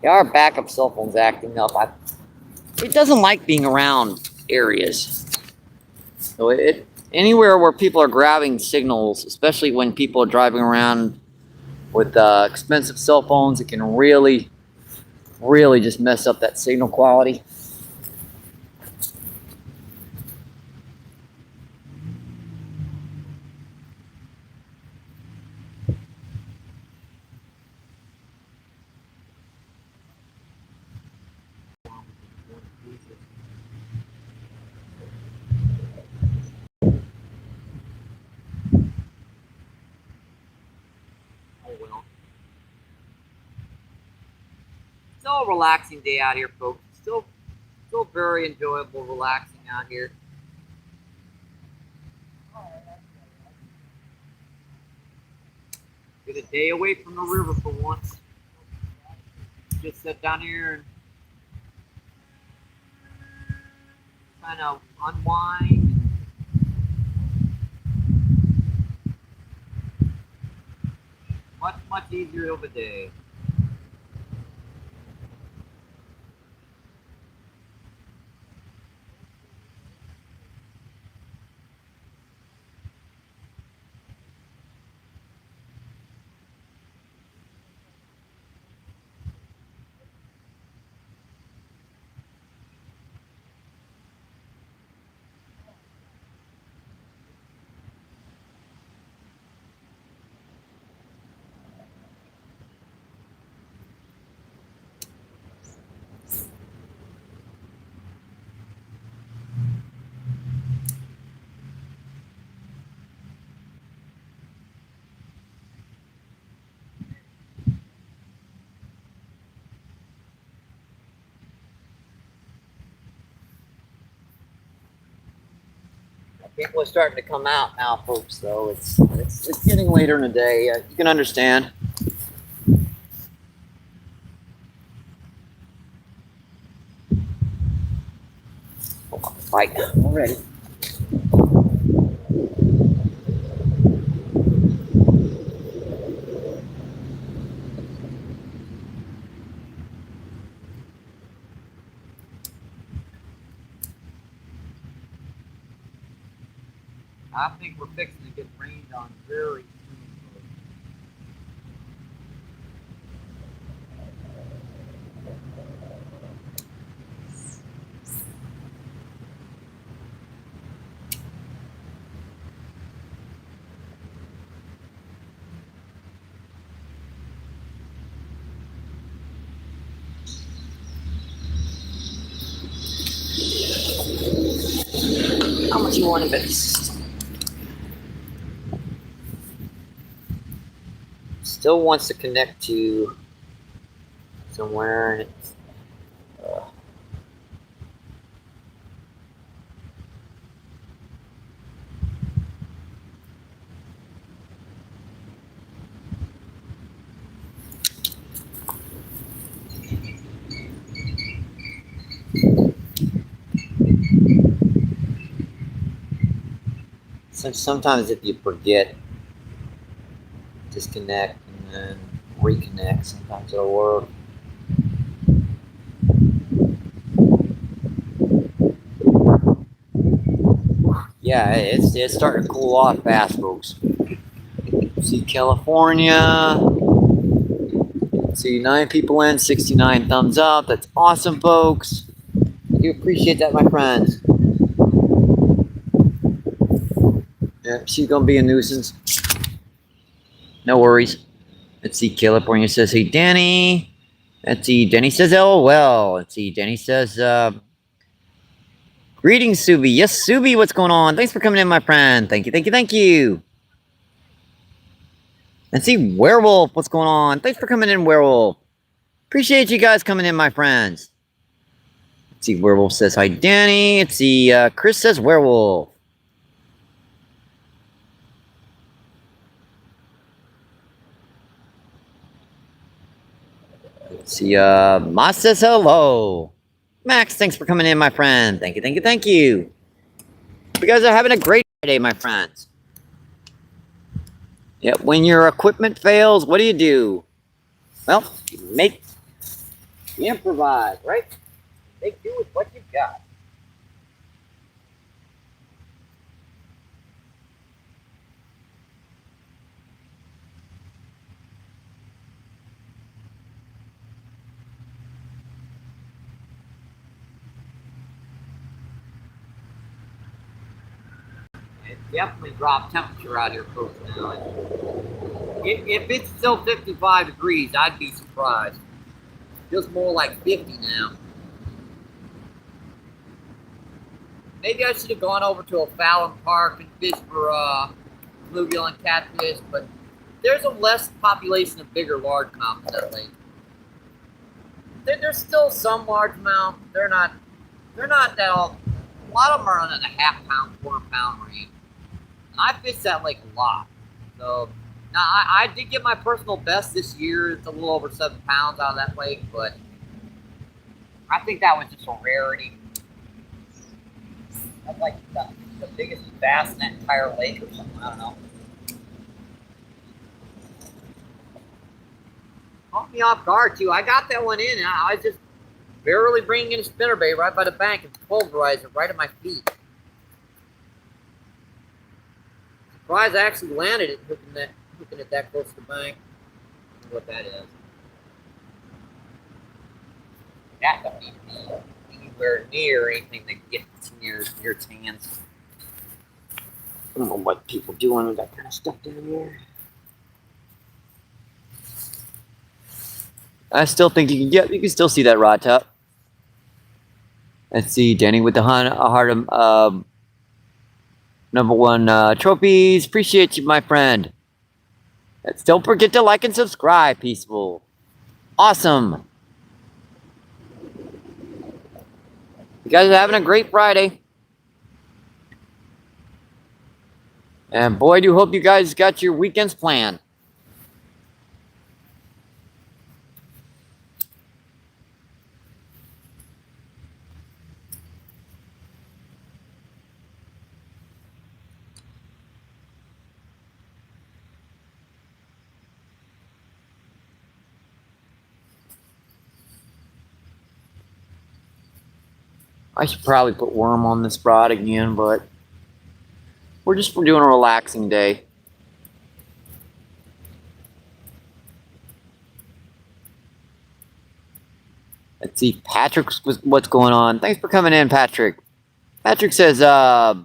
Yeah, our backup cell phone's acting up. It doesn't like being around areas. So anywhere where people are grabbing signals, especially when people are driving around with expensive cell phones, it can really just mess up that signal quality. Still a relaxing day out here, folks. Still very enjoyable, relaxing out here. Get a day away from the river for once. Just sit down here and kind of unwind. Much easier of a day. People are starting to come out now, folks. Though it's getting later in the day. You can understand. Fight already. I think we're fixing to get rained on very soon. How much you want of it? Still wants to connect to somewhere, and it's sometimes if you forget, disconnect and then reconnect, sometimes it'll work. Yeah, it's starting to cool off fast, folks. See California. See 9 people in, 69 thumbs up. That's awesome, folks. I do appreciate that, my friends. Yeah, she's gonna be a nuisance. No worries. Let's see. California says, "Hey, Danny." Let's see. Denny says, "Oh well." Let's see. Denny says, "Greetings, Subi." Yes, Subi. What's going on? Thanks for coming in, my friend. Thank you. Thank you. Thank you. Let's see. Werewolf. What's going on? Thanks for coming in, Werewolf. Appreciate you guys coming in, my friends. Let's see. Werewolf says, "Hi, Danny." Let's see. Chris says, "Werewolf." Let's see. Moss says, "Hello." Max, thanks for coming in, my friend. Thank you, thank you, thank you. You guys are having a great day, my friends. Yep, when your equipment fails, what do? Well, you improvise, right? Make do with what you've got. It definitely dropped temperature out here, folks, now. If it's still 55 degrees, I'd be surprised. It feels more like 50 now. Maybe I should have gone over to a Fallon Park and fished for bluegill and catfish, but there's a less population of bigger largemouth in that lake. There's still some largemouth. They're not that all. A lot of them are in the half-pound, quarter-pound range. And I fished that lake a lot. So now I did get my personal best this year. It's a little over 7 pounds out of that lake, but I think that was just a rarity. That's like the biggest bass in that entire lake or something. I don't know. Caught me off guard too. I got that one in, and I was just barely bringing in a spinnerbait right by the bank and pulverized it right at my feet. Surprised I actually landed it hooking it that close to the bank. I don't know what that is. That don't need to be anywhere near anything that gets near its hands. I don't know what people doing with that kind of stuff down here. I still think you can still see that rod top. Let's see, Danny with the heart of #1 trophies. Appreciate you, my friend. Don't forget to like and subscribe, Peaceful. Awesome. You guys are having a great Friday. And boy, do hope you guys got your weekends planned. I should probably put worm on this rod again, but we're doing a relaxing day. Let's see, Patrick's what's going on. Thanks for coming in, Patrick. Patrick says,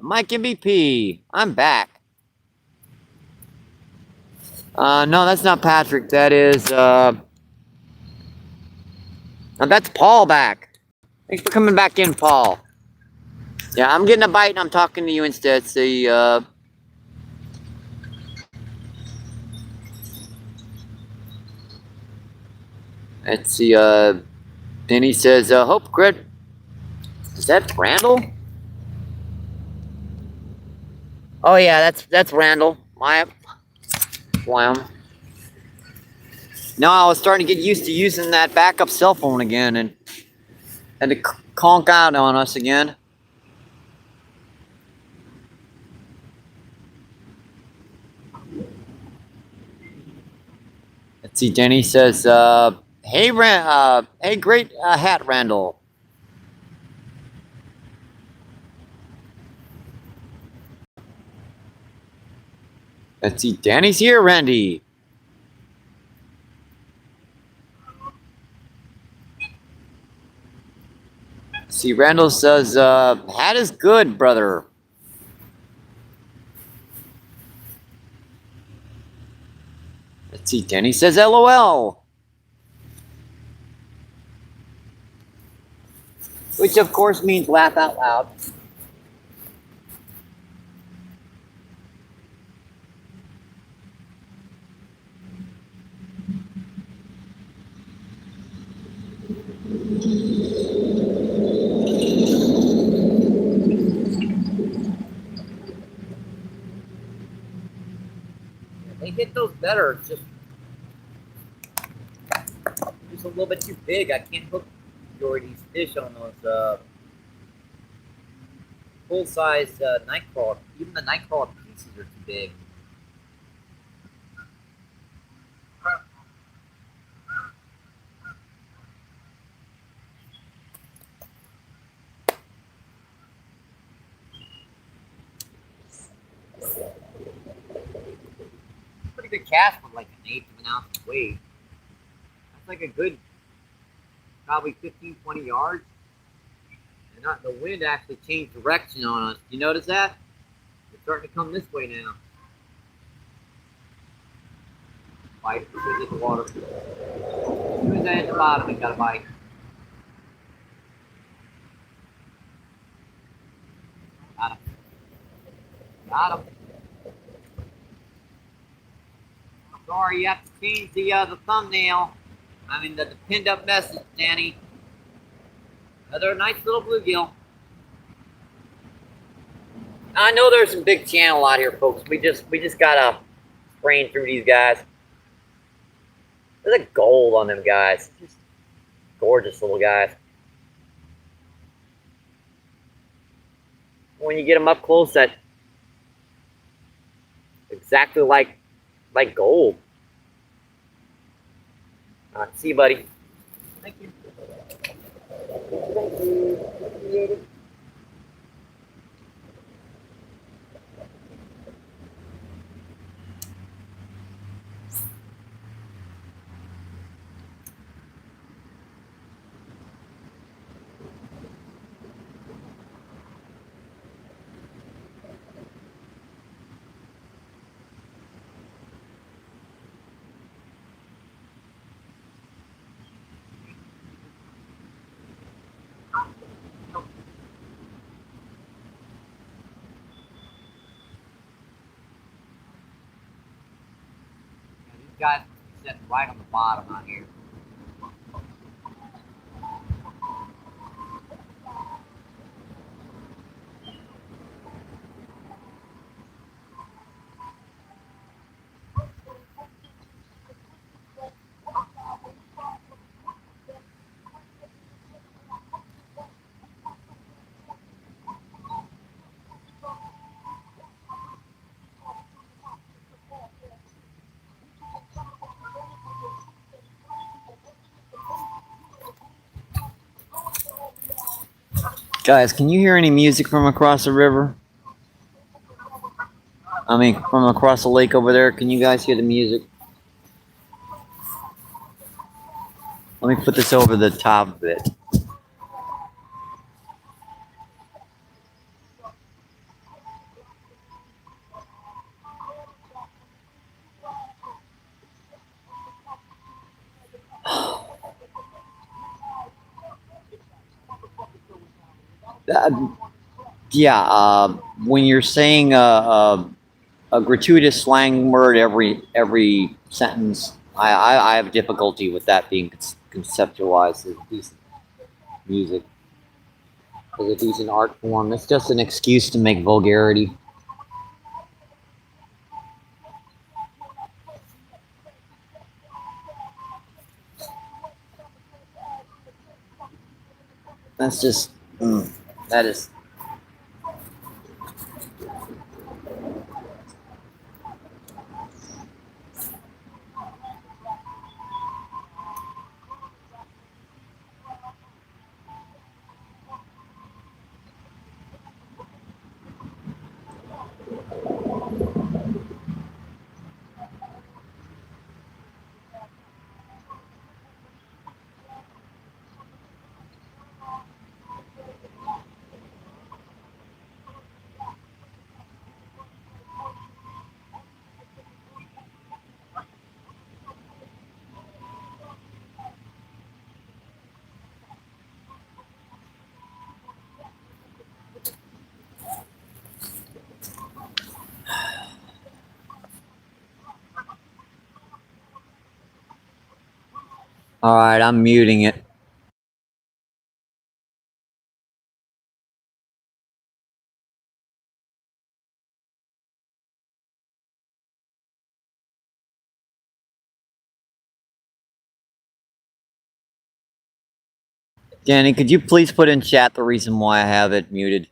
Mike MVP, I'm back. No, that's not Patrick. That is, no, that's Paul back. Thanks for coming back in, Paul. Yeah, I'm getting a bite and I'm talking to you instead. See, let's see, then he says, Hope Grid. Is that Randall? Oh yeah, that's Randall. Wow. No, I was starting to get used to using that backup cell phone again and had to conk out on us again. Let's see, Denny says, hey, hey, great hat, Randall. Let's see, Danny's here, Randy. See, Randall says, hat is good, brother. See, Danny says LOL. Which of course means laugh out loud. They hit those better. It's just a little bit too big. I can't hook majority of these fish on those full-size nightcrawler. Even the nightcrawler pieces are too big. Pretty good cast for like an eighth of an ounce of weight. That's like a good, probably 15, 20 yards. And the wind actually changed direction on us. You notice that? It's starting to come this way now. Bite as soon as the water. As soon as I hit the bottom, it got a bite. Got him. Got him. Sorry, you have to change the thumbnail. I mean the pinned up message, Danny. Another nice little bluegill. I know there's some big channel out here, folks. We just gotta sprain through these guys. There's a gold on them guys. Just gorgeous little guys. When you get them up close, that's exactly like gold. See you, buddy. Thank you. Thank you. Appreciate it. These guys must be sitting right on the bottom out here. Guys, can you hear any music from across the river? I mean, from across the lake over there. Can you guys hear the music? Let me put this over the top of it. Yeah, when you're saying a gratuitous slang word every sentence, I have difficulty with that being conceptualized as decent music, as a decent art form. It's just an excuse to make vulgarity. That's just, that is. All right, I'm muting it. Danny, could you please put in chat the reason why I have it muted?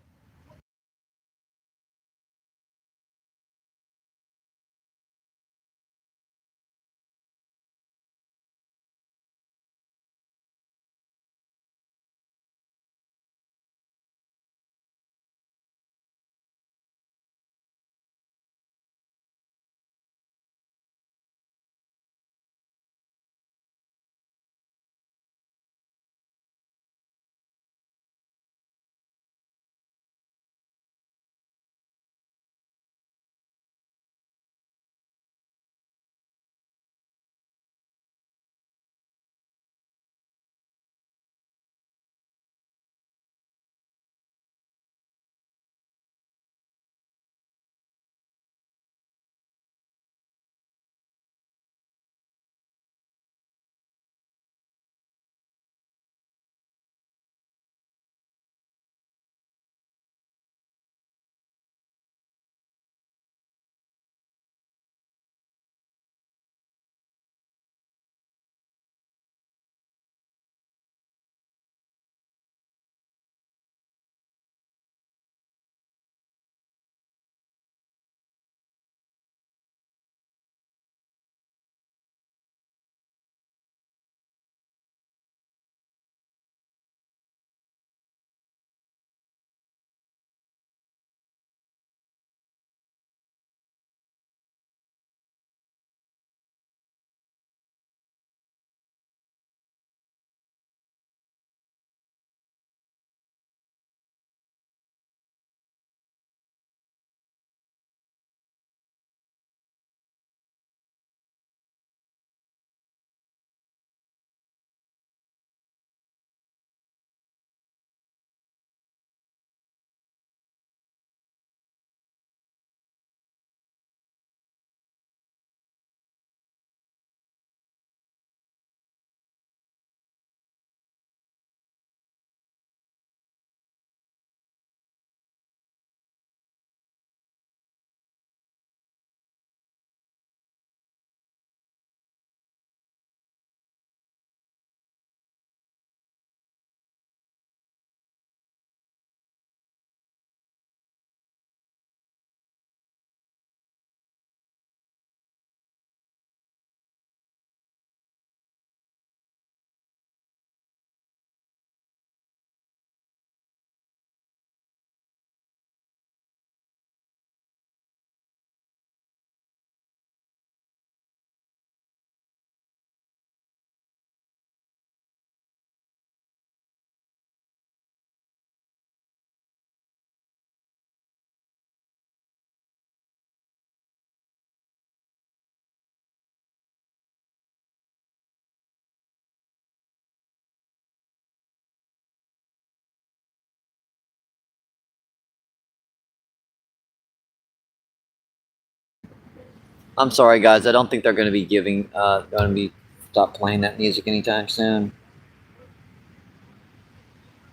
I'm sorry, guys. I don't think they're going to be stop playing that music anytime soon.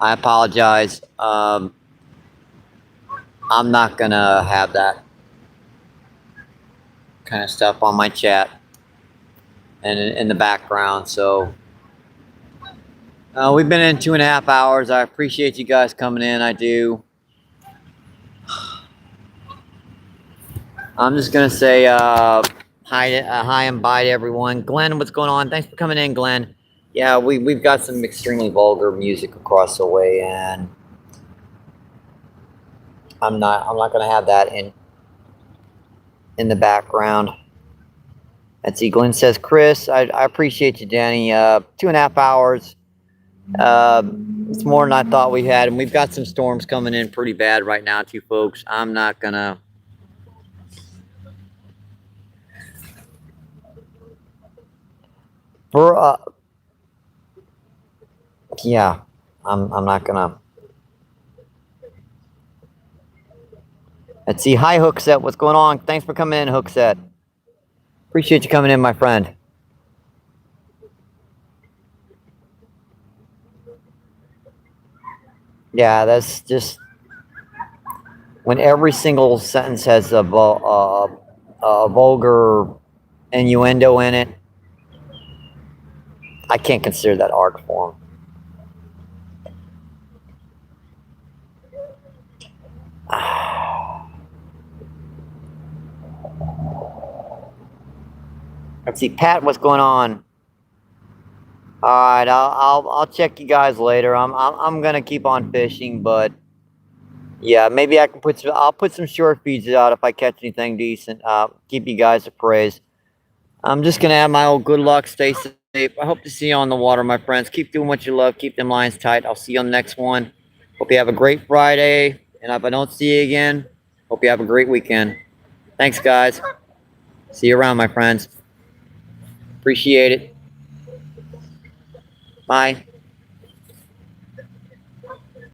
I apologize. I'm not going to have that kind of stuff on my chat and in the background. So we've been in 2.5 hours. I appreciate you guys coming in. I do. I'm just going to say hi and bye to everyone. Glenn, what's going on? Thanks for coming in, Glenn. Yeah, we've got some extremely vulgar music across the way, and I'm not going to have that in the background. Let's see. Glenn says, Chris, I appreciate you, Danny. 2.5 hours. It's more than I thought we had, and we've got some storms coming in pretty bad right now, too, folks. I'm not gonna. Yeah, I'm not gonna. Let's see. Hi, Hookset. What's going on? Thanks for coming in, Hookset. Appreciate you coming in, my friend. Yeah, that's just when every single sentence has a vulgar innuendo in it. I can't consider that art form. Let's see, Pat, what's going on? All right, I'll check you guys later. I'm gonna keep on fishing, but yeah, maybe I'll put some short feeds out if I catch anything decent. Keep you guys appraised. I'm just gonna have my old good luck. Stay safe. I hope to see you on the water, my friends. Keep doing what you love. Keep them lines tight. I'll see you on the next one. Hope you have a great Friday. And if I don't see you again, hope you have a great weekend. Thanks, guys. See you around, my friends. Appreciate it. Bye.